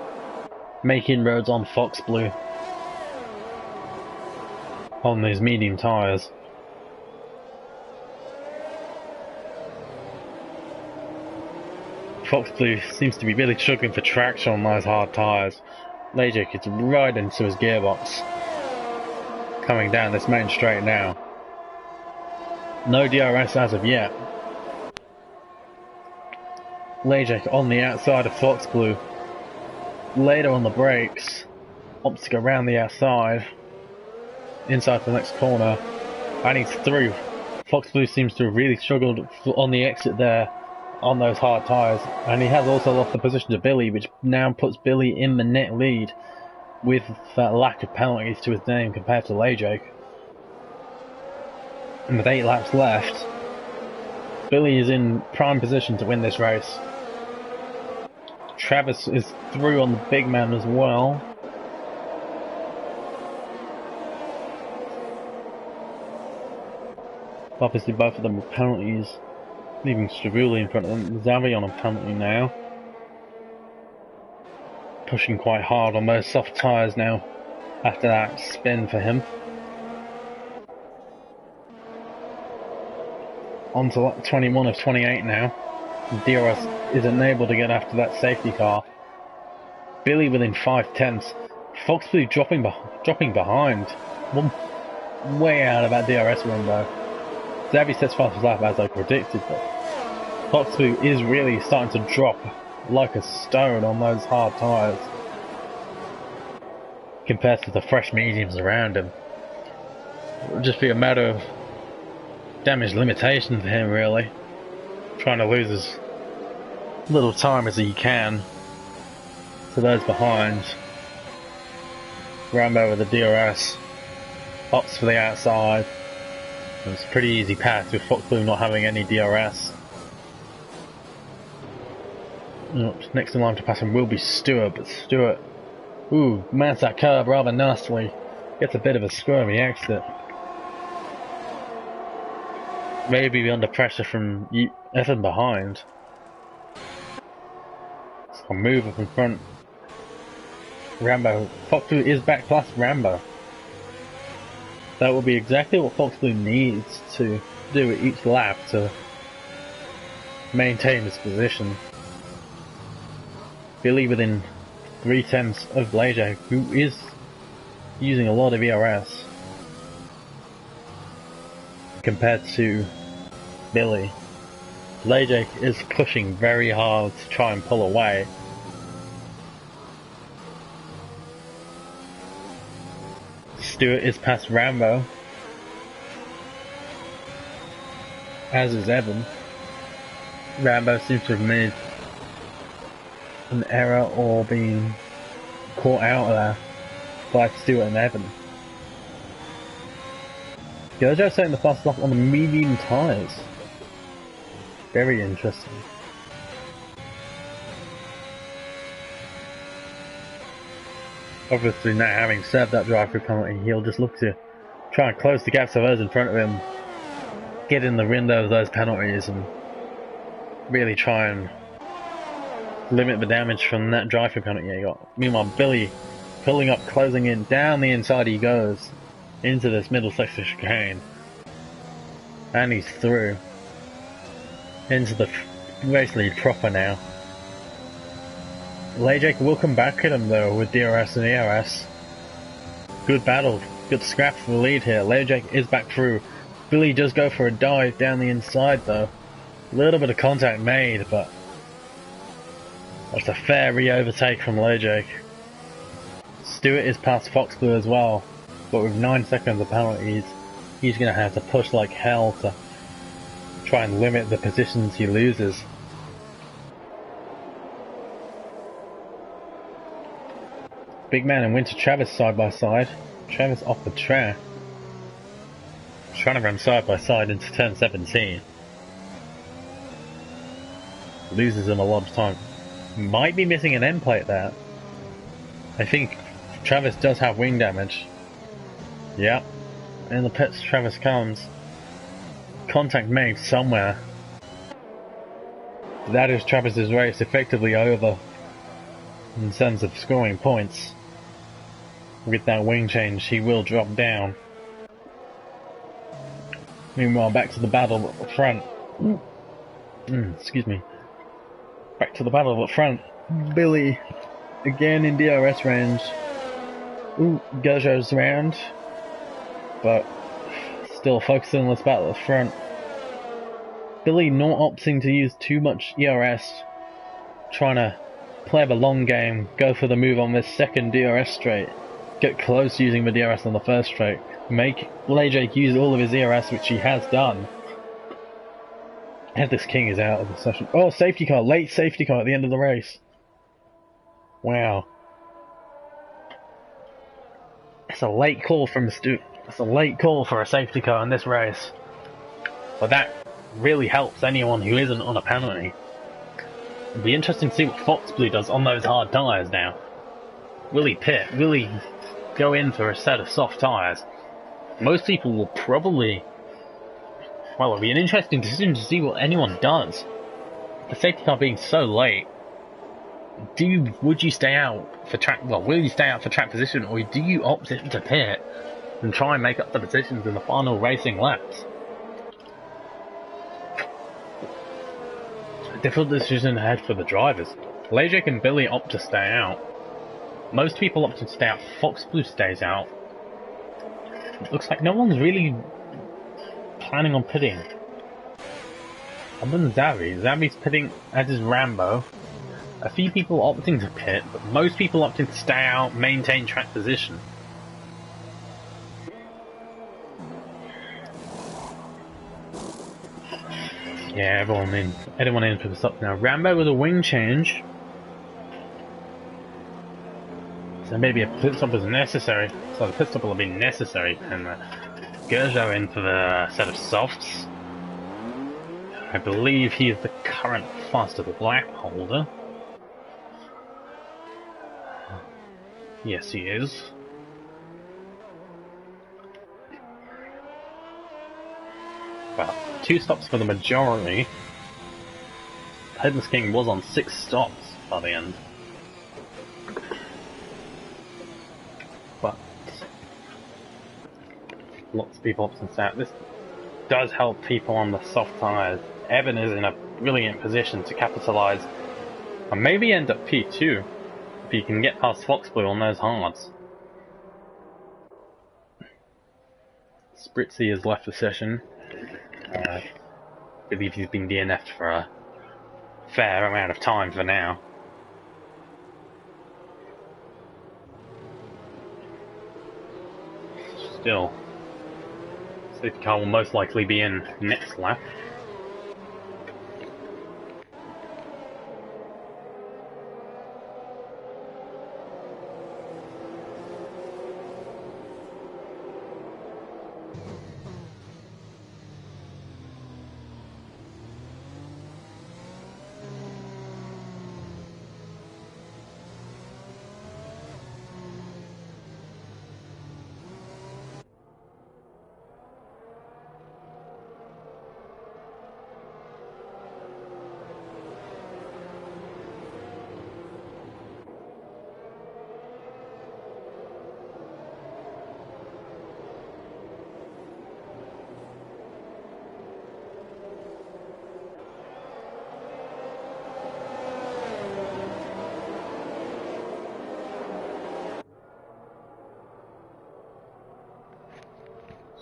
make inroads on Fox Blue on these medium tyres. Fox Blue seems to be really struggling for traction on those hard tyres. Lejek is right into his gearbox. Coming down this main straight now. No DRS as of yet. Lejek on the outside of Fox Blue. Later on the brakes. Opts to go around the outside. Inside the next corner. And he's through. Fox Blue seems to have really struggled on the exit there. On those hard tyres, and he has also lost the position to Billy, which now puts Billy in the net lead with that lack of penalties to his name compared to Lejek. And with 8 laps left, Billy is in prime position to win this race. Travis is through on the big man as well. Obviously both of them with penalties. Leaving Stravuli in front of them. Zavi on a penalty now. Pushing quite hard on those soft tyres now after that spin for him. On to lap 21 of 28 now. DRS isn't able to get after that safety car. Billy within 5/10. Fox Blue dropping behind. Way out of that DRS window. Zavi sets fastest lap as I predicted, but Fox Blue is really starting to drop like a stone on those hard tyres compared to the fresh mediums around him. It would just be a matter of damage limitation for him, really. Trying to lose as little time as he can to those behind. Rambo with the DRS. Opts for the outside. It's a pretty easy path with Fox Blue not having any DRS. Next in line to pass him will be Stewart, but Stewart, ooh, mounts that curb rather nastily. Gets a bit of a squirmy exit. Maybe under pressure from Evan behind. It's a move up in front. Rambo, Fox Blue is back plus Rambo. That will be exactly what Fox Blue needs to do at each lap to maintain his position. Billy within 3/10 of Lejek, who is using a lot of ERS compared to Billy. Lejek is pushing very hard to try and pull away. Stewart is past Rambo, as is Evan. Rambo seems to have made an error or been caught out there by Stewart and Evan. Gojo setting the fastest lap on the medium tyres. Very interesting. Obviously now having served that drive-through penalty, he'll just look to try and close the gaps of those in front of him, get in the window of those penalties and really try and limit the damage from that drive-through penalty he got. Meanwhile, Billy pulling up, closing in, down the inside he goes, into this middle section chicane. And he's through. Into the basically proper now. Lejek will come back at him though with DRS and ERS. Good battle, good scrap for the lead here. Lejek is back through. Billy does go for a dive down the inside though. A little bit of contact made, but that's a fair re-overtake from Lejek. Stewart is past Foxblue as well, but with 9 seconds of penalties, he's going to have to push like hell to try and limit the positions he loses. Big Man and Winter Travis side by side. Travis off the track. Trying to run side by side into turn 17. Loses him a lot of time. Might be missing an end plate there. I think Travis does have wing damage. Yep. In the pits Travis comes. Contact made somewhere. That is Travis's race effectively over in terms of scoring points. With that wing change he will drop down. Meanwhile back to the battle at the front. Excuse me. Back to the battle at the front. Billy again in DRS range. Ooh, Gojo's round. But still focusing on this battle at the front. Billy not opting to use too much ERS. Trying to play the long game. Go for the move on this second DRS straight. Get close using the DRS on the first straight. Make Lejek use all of his ERS, which he has done. And this King is out of the session. Oh, safety car. Late safety car at the end of the race. Wow. It's a late call from Stu. It's a late call for a safety car in this race. But that really helps anyone who isn't on a penalty. It'll be interesting to see what Foxblue does on those hard tyres now. Will he pit? Will he go in for a set of soft tyres? Most people will probably... Well, it'll be an interesting decision to see what anyone does. The safety car being so late, would you stay out for track? Well, will you stay out for track position, or do you opt to pit and try and make up the positions in the final racing laps? A difficult decision ahead for the drivers. Lejek and Billy opt to stay out. Most people opt to stay out. Foxblue stays out. It looks like no one's really planning on pitting. Other than Zavi. Zavi's pitting as is Rambo. A few people opting to pit, but most people opting to stay out, maintain track position. Yeah, everyone in for the stop now. Rambo with a wing change. So maybe a pit stop is necessary. So the pit stop will be necessary. And Gojo in for the set of softs. I believe he is the current fastest lap holder. Yes, he is. Well, 2 stops for the majority. Headless King was on 6 stops by the end. But lots of people opting to stay out. This does help people on the soft tyres. Evan is in a brilliant position to capitalise and maybe end up P2 if he can get past Foxblue on those hards. Spritzy has left the session. I believe he's been DNF'd for a fair amount of time for now. Still, safety car will most likely be in next lap.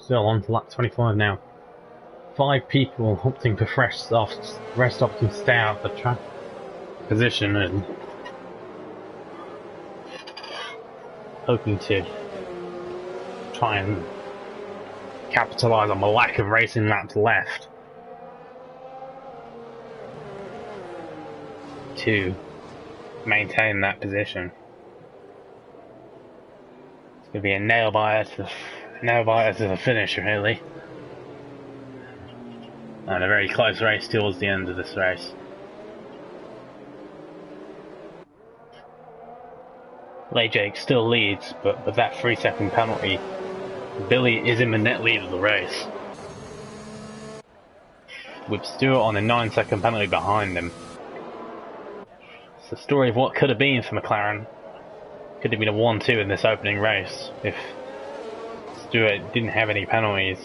Still on to lap 25 now. 5 people opting for fresh softs, the rest opting to stay out of the track position and hoping to try and capitalise on the lack of racing laps left to maintain that position. It's going to be a nail biter to the finish, really. And a very close race towards the end of this race. Jake still leads, but with that 3-second penalty, Billy is in the net lead of the race, with Stewart on a 9-second penalty behind him. It's the story of what could have been for McLaren. Could have been a 1-2 in this opening race if Stewart didn't have any penalties.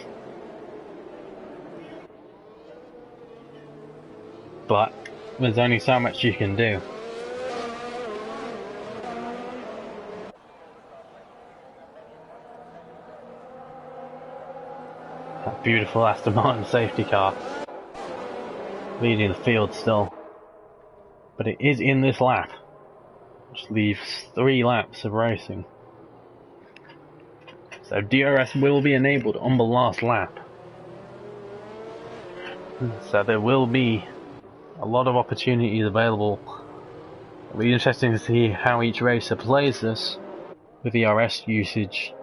But there's only so much you can do. That beautiful Aston Martin safety car leading the field still. But it is in this lap, which leaves 3 laps of racing. So DRS will be enabled on the last lap. So there will be a lot of opportunities available. It'll be interesting to see how each racer plays this, with DRS usage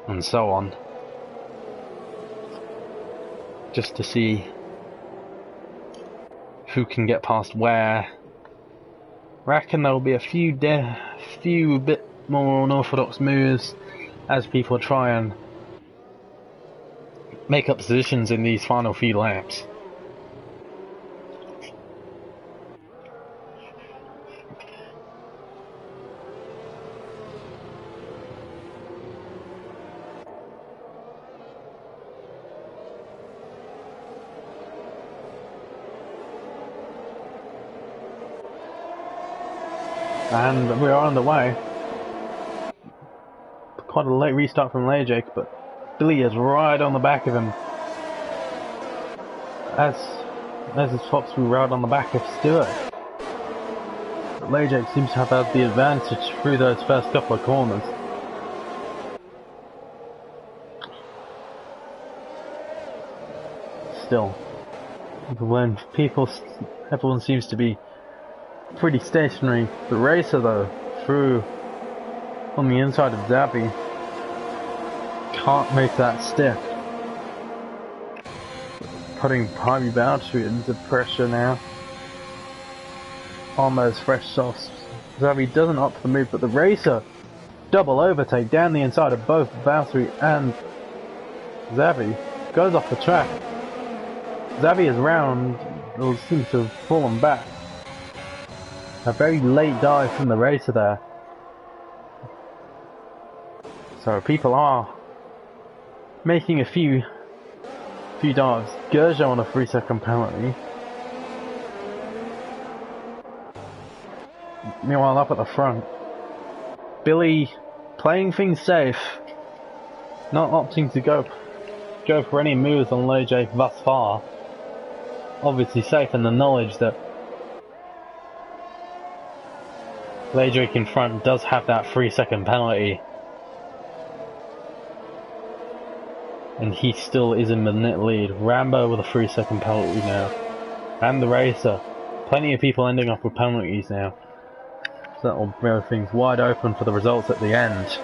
and so on. Just to see who can get past where. I reckon there will be a few bit more unorthodox moves as people try and make up positions in these final few laps. And we are on the way. Quite a late restart from Jake, but Billy is right on the back of him. As is Foxby right on the back of Stewart. But Jake seems to have had the advantage through those first couple of corners. Still, when everyone seems to be pretty stationary. The racer though, through on the inside of Dhabi, can't make that stick. Putting Harvey Boundary into pressure now on those fresh softs. Dhabi doesn't opt for the move, but the racer double overtake down the inside of both Boundary and Dhabi goes off the track. Dhabi is round, or seems to have fallen back. A very late dive from the racer there. So people are making a few dives. Gerjo on a 3-second penalty. Meanwhile, up at the front, Billy playing things safe, not opting to go for any moves on Lojay thus far. Obviously safe in the knowledge that Ladrick in front does have that 3-second penalty, and he still is in the net lead. Rambo with a 3-second penalty now, and the racer. Plenty of people ending up with penalties now, so that will throw things wide open for the results at the end.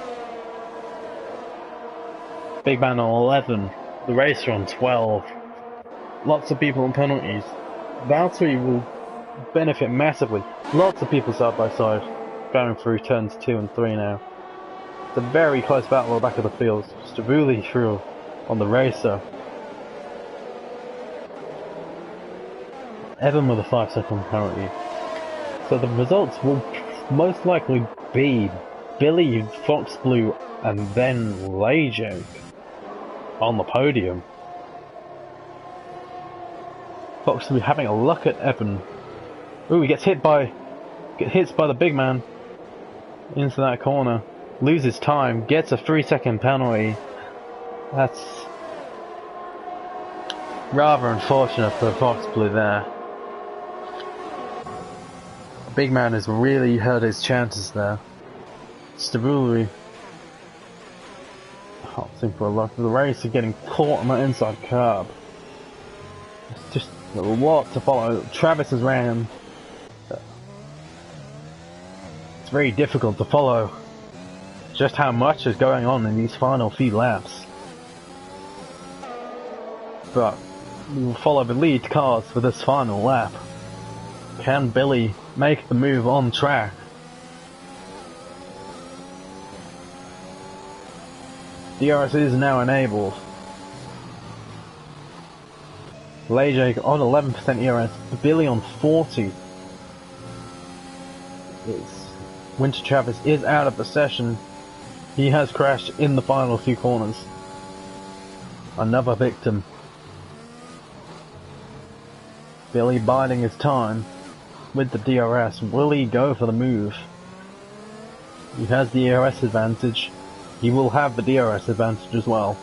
Big Man on 11, the racer on 12. Lots of people on penalties. Valtteri will benefit massively. Lots of people side by side going through turns 2 and 3 now. It's a very close battle at the back of the field. Stabuli through on the racer. Evan with a 5-second penalty. So the results will most likely be Billy, Fox Blue, and then Lejek on the podium. Fox will be having a look at Evan. Ooh, he gets hit by the big man into that corner. Loses time, gets a 3-second penalty. That's rather unfortunate for Fox Blue there. The big man has really hurt his chances there. Stabuli, I can't think for a lot of the race of getting caught on the inside curb. It's just a lot to follow. Travis has ran. It's very difficult to follow just how much is going on in these final few laps. But we will follow the lead cars for this final lap. Can Billy make the move on track? DRS is now enabled. Lejak on 11% ERS, Billy on 40. Winter Travis is out of the session. He has crashed in the final few corners. Another victim. Billy biding his time with the DRS. Will he go for the move? He has the ERS advantage. He will have the DRS advantage as well.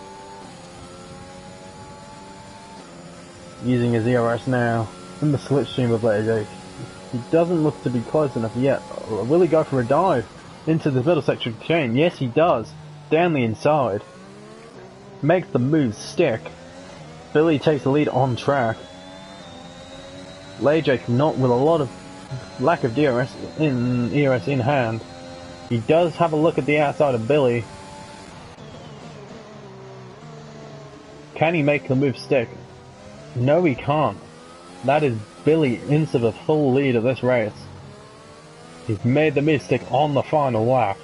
Using his ERS now in the slipstream of Lejak. He doesn't look to be close enough yet. Will he go for a dive into the middle section of the chain? Yes, he does. Down the inside. Makes the move stick. Billy takes the lead on track. Lejak not with a lot of lack of ERS in hand. He does have a look at the outside of Billy. Can he make the move stick? No, he can't. That is Billy into the full lead of this race. He's made the move stick on the final lap.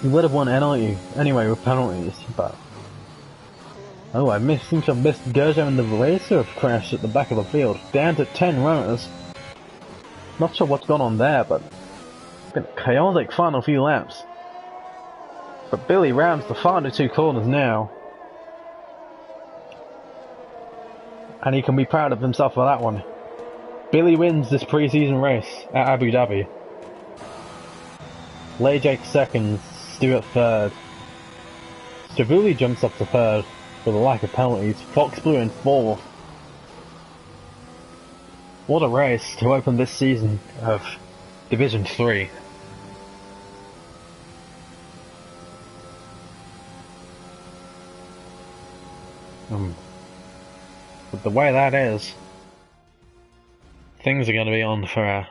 He would have won anyway with penalties, but... Oh, I seem to have missed Gerjo and the Racer have crashed at the back of the field. Down to 10 runners. Not sure what's gone on there, but... It's been a chaotic final few laps. But Billy rams the final two corners now. And he can be proud of himself for that one. Billy wins this pre-season race at Abu Dhabi. Lejak second, Stewart third. Stravuli jumps up to third for the lack of penalties. Fox Blue in fourth. What a race to open this season of Division 3. But the way that is, things are going to be on for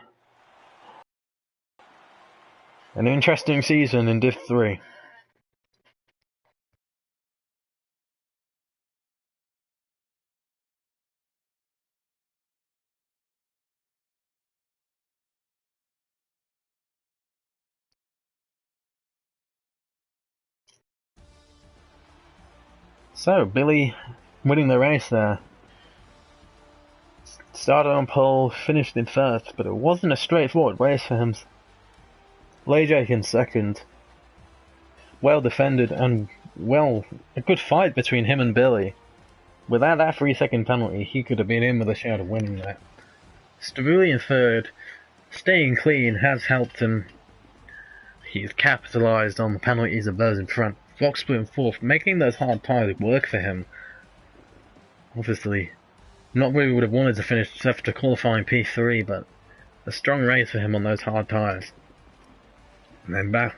an interesting season in Div 3. So, Billy winning the race there. Started on pole, finished in first, but it wasn't a straightforward race for him. Lejak in second. Well defended and, well, a good fight between him and Billy. Without that 3-second penalty, he could have been in with a shot of winning that. Stravuli in third. Staying clean has helped him. He's capitalised on the penalties of those in front. Fox Blue in fourth, making those hard tires work for him. Obviously, not where we would have wanted to finish after qualifying P3, but a strong race for him on those hard tyres. And then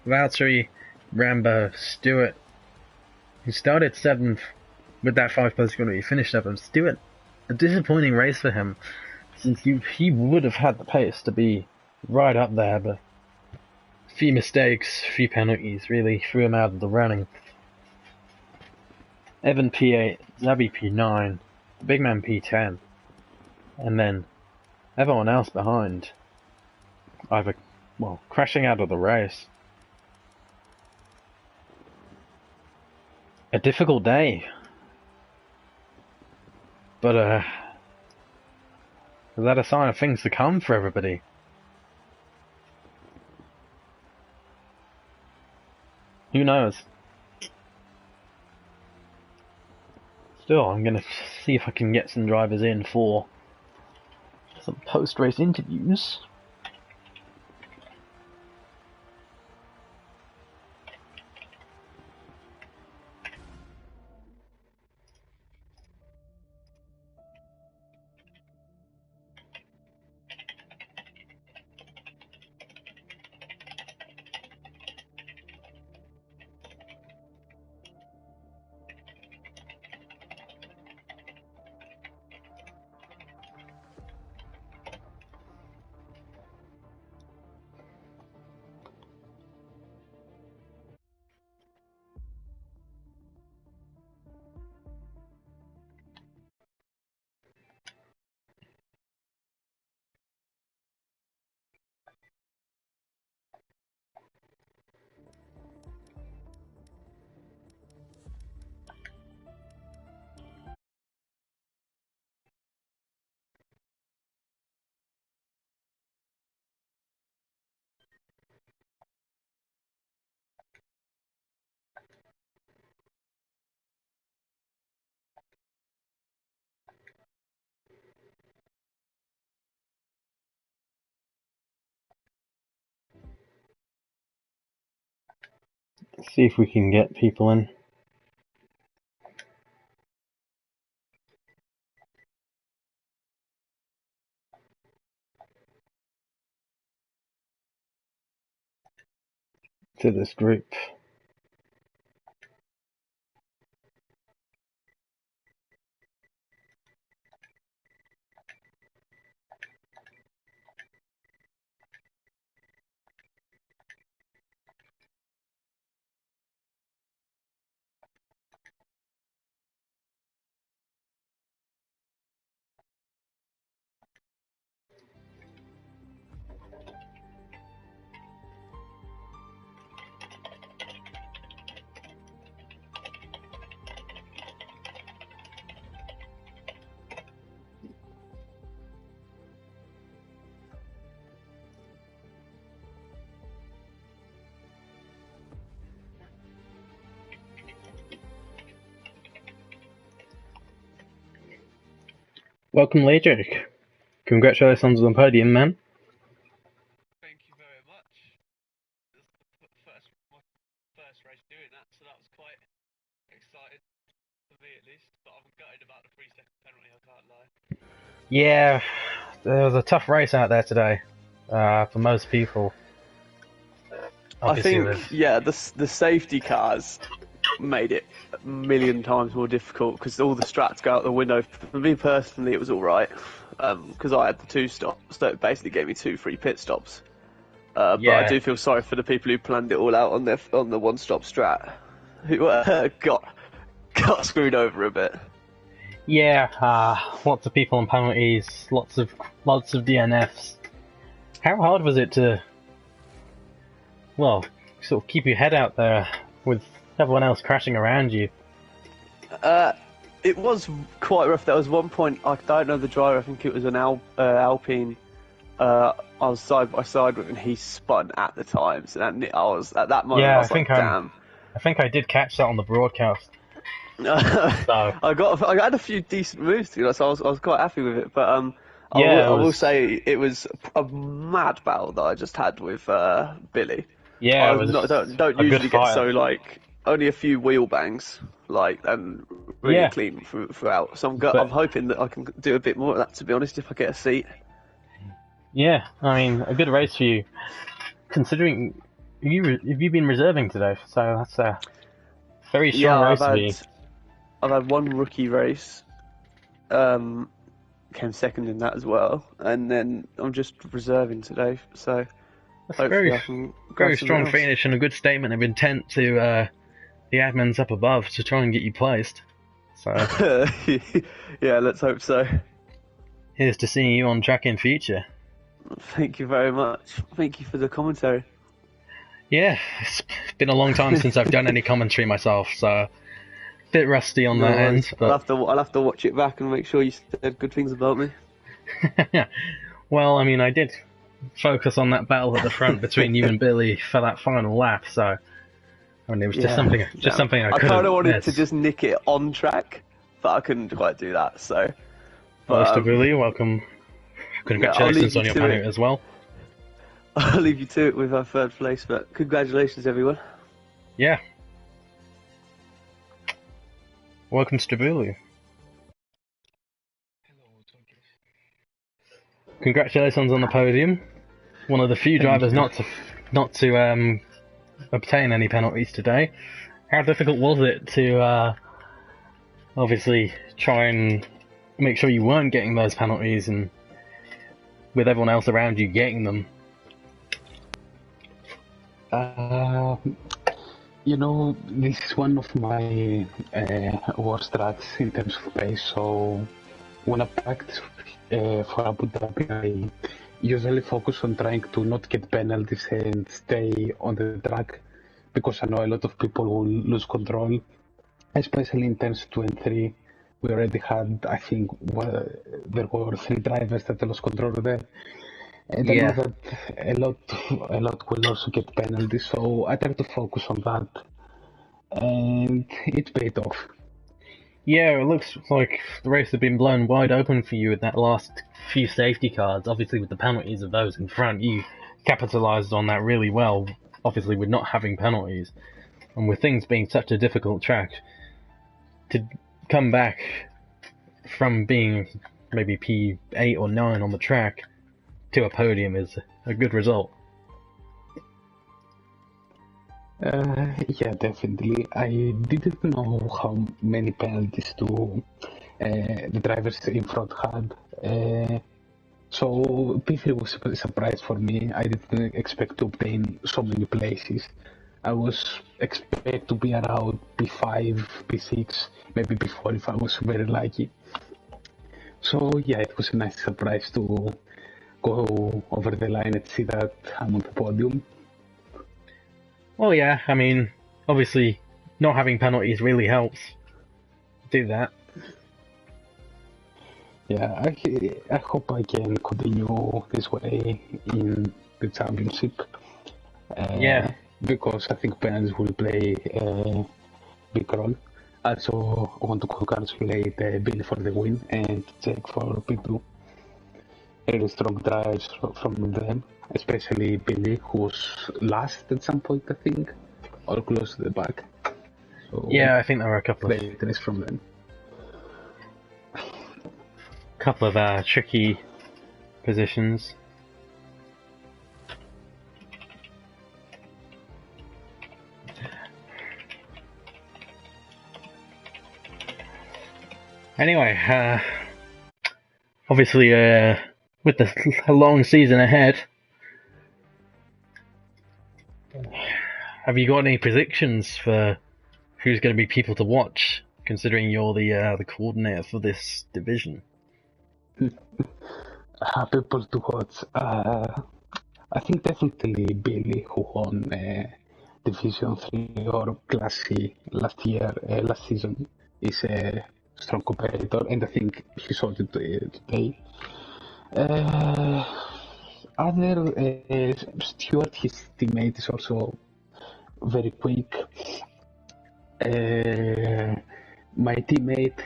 Valtteri, Rambo, Stewart, who started 7th with that 5 plus penalty, he finished 7th. Stewart, a disappointing race for him, since he would have had the pace to be right up there, but a few mistakes, a few penalties really threw him out of the running. Evan P8, Zabi P9, the big man P10, and then everyone else behind either, well, crashing out of the race. A difficult day, but is that a sign of things to come for everybody? Who knows? Still, I'm going to see if I can get some drivers in for some post-race interviews. See if we can get people in. To this group. Welcome, Lejek. Congratulations on the podium, man. Thank you very much. This is my first race doing that, so that was quite exciting for me at least. But I'm gutted about the 3-second penalty, I can't lie. Yeah, there was a tough race out there today, for most people. Obviously, I think, the safety cars made it a million times more difficult because all the strats go out the window. For me personally, it was all right because I had the 2 stops, so it basically gave me 2 free pit stops. But I do feel sorry for the people who planned it all out on the 1-stop strat, who got screwed over a bit. Yeah, lots of people on penalties, lots of DNFs. How hard was it to, well, sort of keep your head out there with everyone else crashing around you? It was quite rough. There was one point, I don't know the driver, I think it was an Alpine. I was side by side with him, and he spun at the time. So I was at that moment. I was like, damn. I think I did catch that on the broadcast. So. I had a few decent moves, so I was quite happy with it. But I will say it was a mad battle that I just had with Billy. Yeah, don't usually get so like only a few wheel bangs and really clean throughout. So I'm hoping that I can do a bit more of that. To be honest, if I get a seat. Yeah, I mean a good race for you, considering you've been reserving today. So that's a very strong race for you. I've had one rookie race, came second in that as well, and then I'm just reserving today. So that's a very strong finish and a good statement of intent to the admins up above to try and get you placed. So yeah, let's hope so. Here's to seeing you on track in future. Thank you very much. Thank you for the commentary. Yeah, it's been a long time since I've done any commentary myself, so. Bit rusty on that end. But... I'll have to watch it back and make sure you said good things about me. Well, I mean, I did focus on that battle at the front between you and Billy for that final lap, so I mean, it was just something I couldn't. I kind of wanted to just nick it on track, but I couldn't quite do that. So, Mr. Billy, welcome. Congratulations on your penalty as well. I'll leave you to it with our 3rd place, but congratulations, everyone. Yeah. Welcome to Stabuli. Congratulations on the podium. One of the few drivers not to obtain any penalties today. How difficult was it to obviously try and make sure you weren't getting those penalties, and with everyone else around you getting them? You know, this is one of my worst tracks in terms of pace, so when I practice for Abu Dhabi, I usually focus on trying to not get penalties and stay on the track, because I know a lot of people will lose control, especially in turns 2 and 3. We already had, I think, there were 3 drivers that lost control there. And I know that a lot will also get penalties, so I try to focus on that, and it paid off. Yeah, it looks like the race had been blown wide open for you with that last few safety cars. Obviously, with the penalties of those in front, you capitalised on that really well. Obviously, with not having penalties, And with things being such a difficult track, to come back from being maybe P8 or 9 on the track to a podium is a good result. Yeah, definitely. I didn't know how many penalties the drivers in front had. So P3 was a surprise for me. I didn't expect to obtain so many places. I was expect to be around P5, P6, maybe P4 if I was very lucky. So yeah, it was a nice surprise to go over the line and see that I'm on the podium. Well, yeah, I mean, obviously, not having penalties really helps do that. Yeah, I hope I can continue this way in the championship. Yeah. Because I think penalties will play a big role. Also, I want to congratulate Billy for the win and Jake for P2. Really strong drives from them, especially Billy, who was last at some point, I think, or close to the back. So Yeah, I think there were a couple of from them. Tricky positions. Anyway, obviously, with the long season ahead, have you got any predictions for who's going to be people to watch, considering you're the coordinator for this division? People to watch. I think definitely Billy, who won Division 3 or Class C last season, is a strong competitor, and I think he showed it today. Stuart, his teammate, is also very quick. My teammate,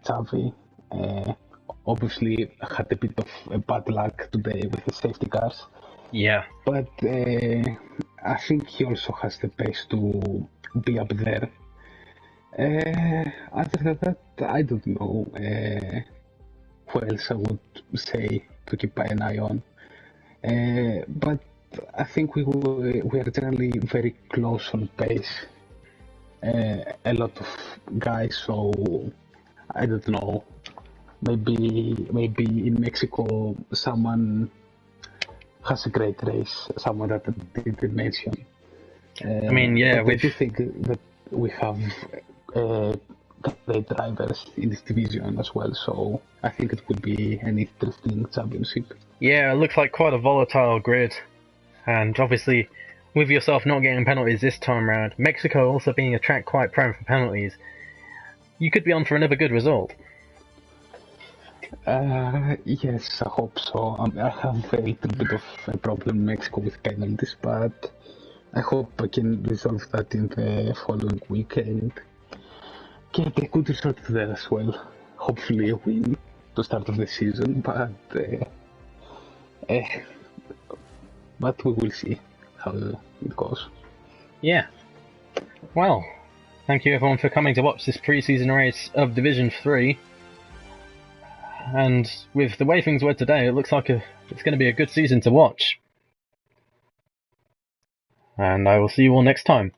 Xavi, obviously had a bit of bad luck today with the safety cars. Yeah. But I think he also has the pace to be up there. Other than that, I don't know who else I would say to keep an eye on. But I think we are generally very close on pace. A lot of guys, so I don't know. Maybe in Mexico someone has a great race, someone that I didn't mention. I mean, yeah, I do think that we have great drivers in this division as well, so I think it could be an interesting championship. Yeah, it looks like quite a volatile grid, and obviously, with yourself not getting penalties this time round, Mexico also being a track quite prone for penalties, you could be on for another good result. Yes, I hope so. I have a little bit of a problem in Mexico with penalties, but I hope I can resolve that in the following week and get a good result there as well. Hopefully a win to start of the season, but we will see how it goes. Yeah. Well, thank you everyone for coming to watch this pre-season race of Division 3. And with the way things were today, it looks like it's going to be a good season to watch. And I will see you all next time.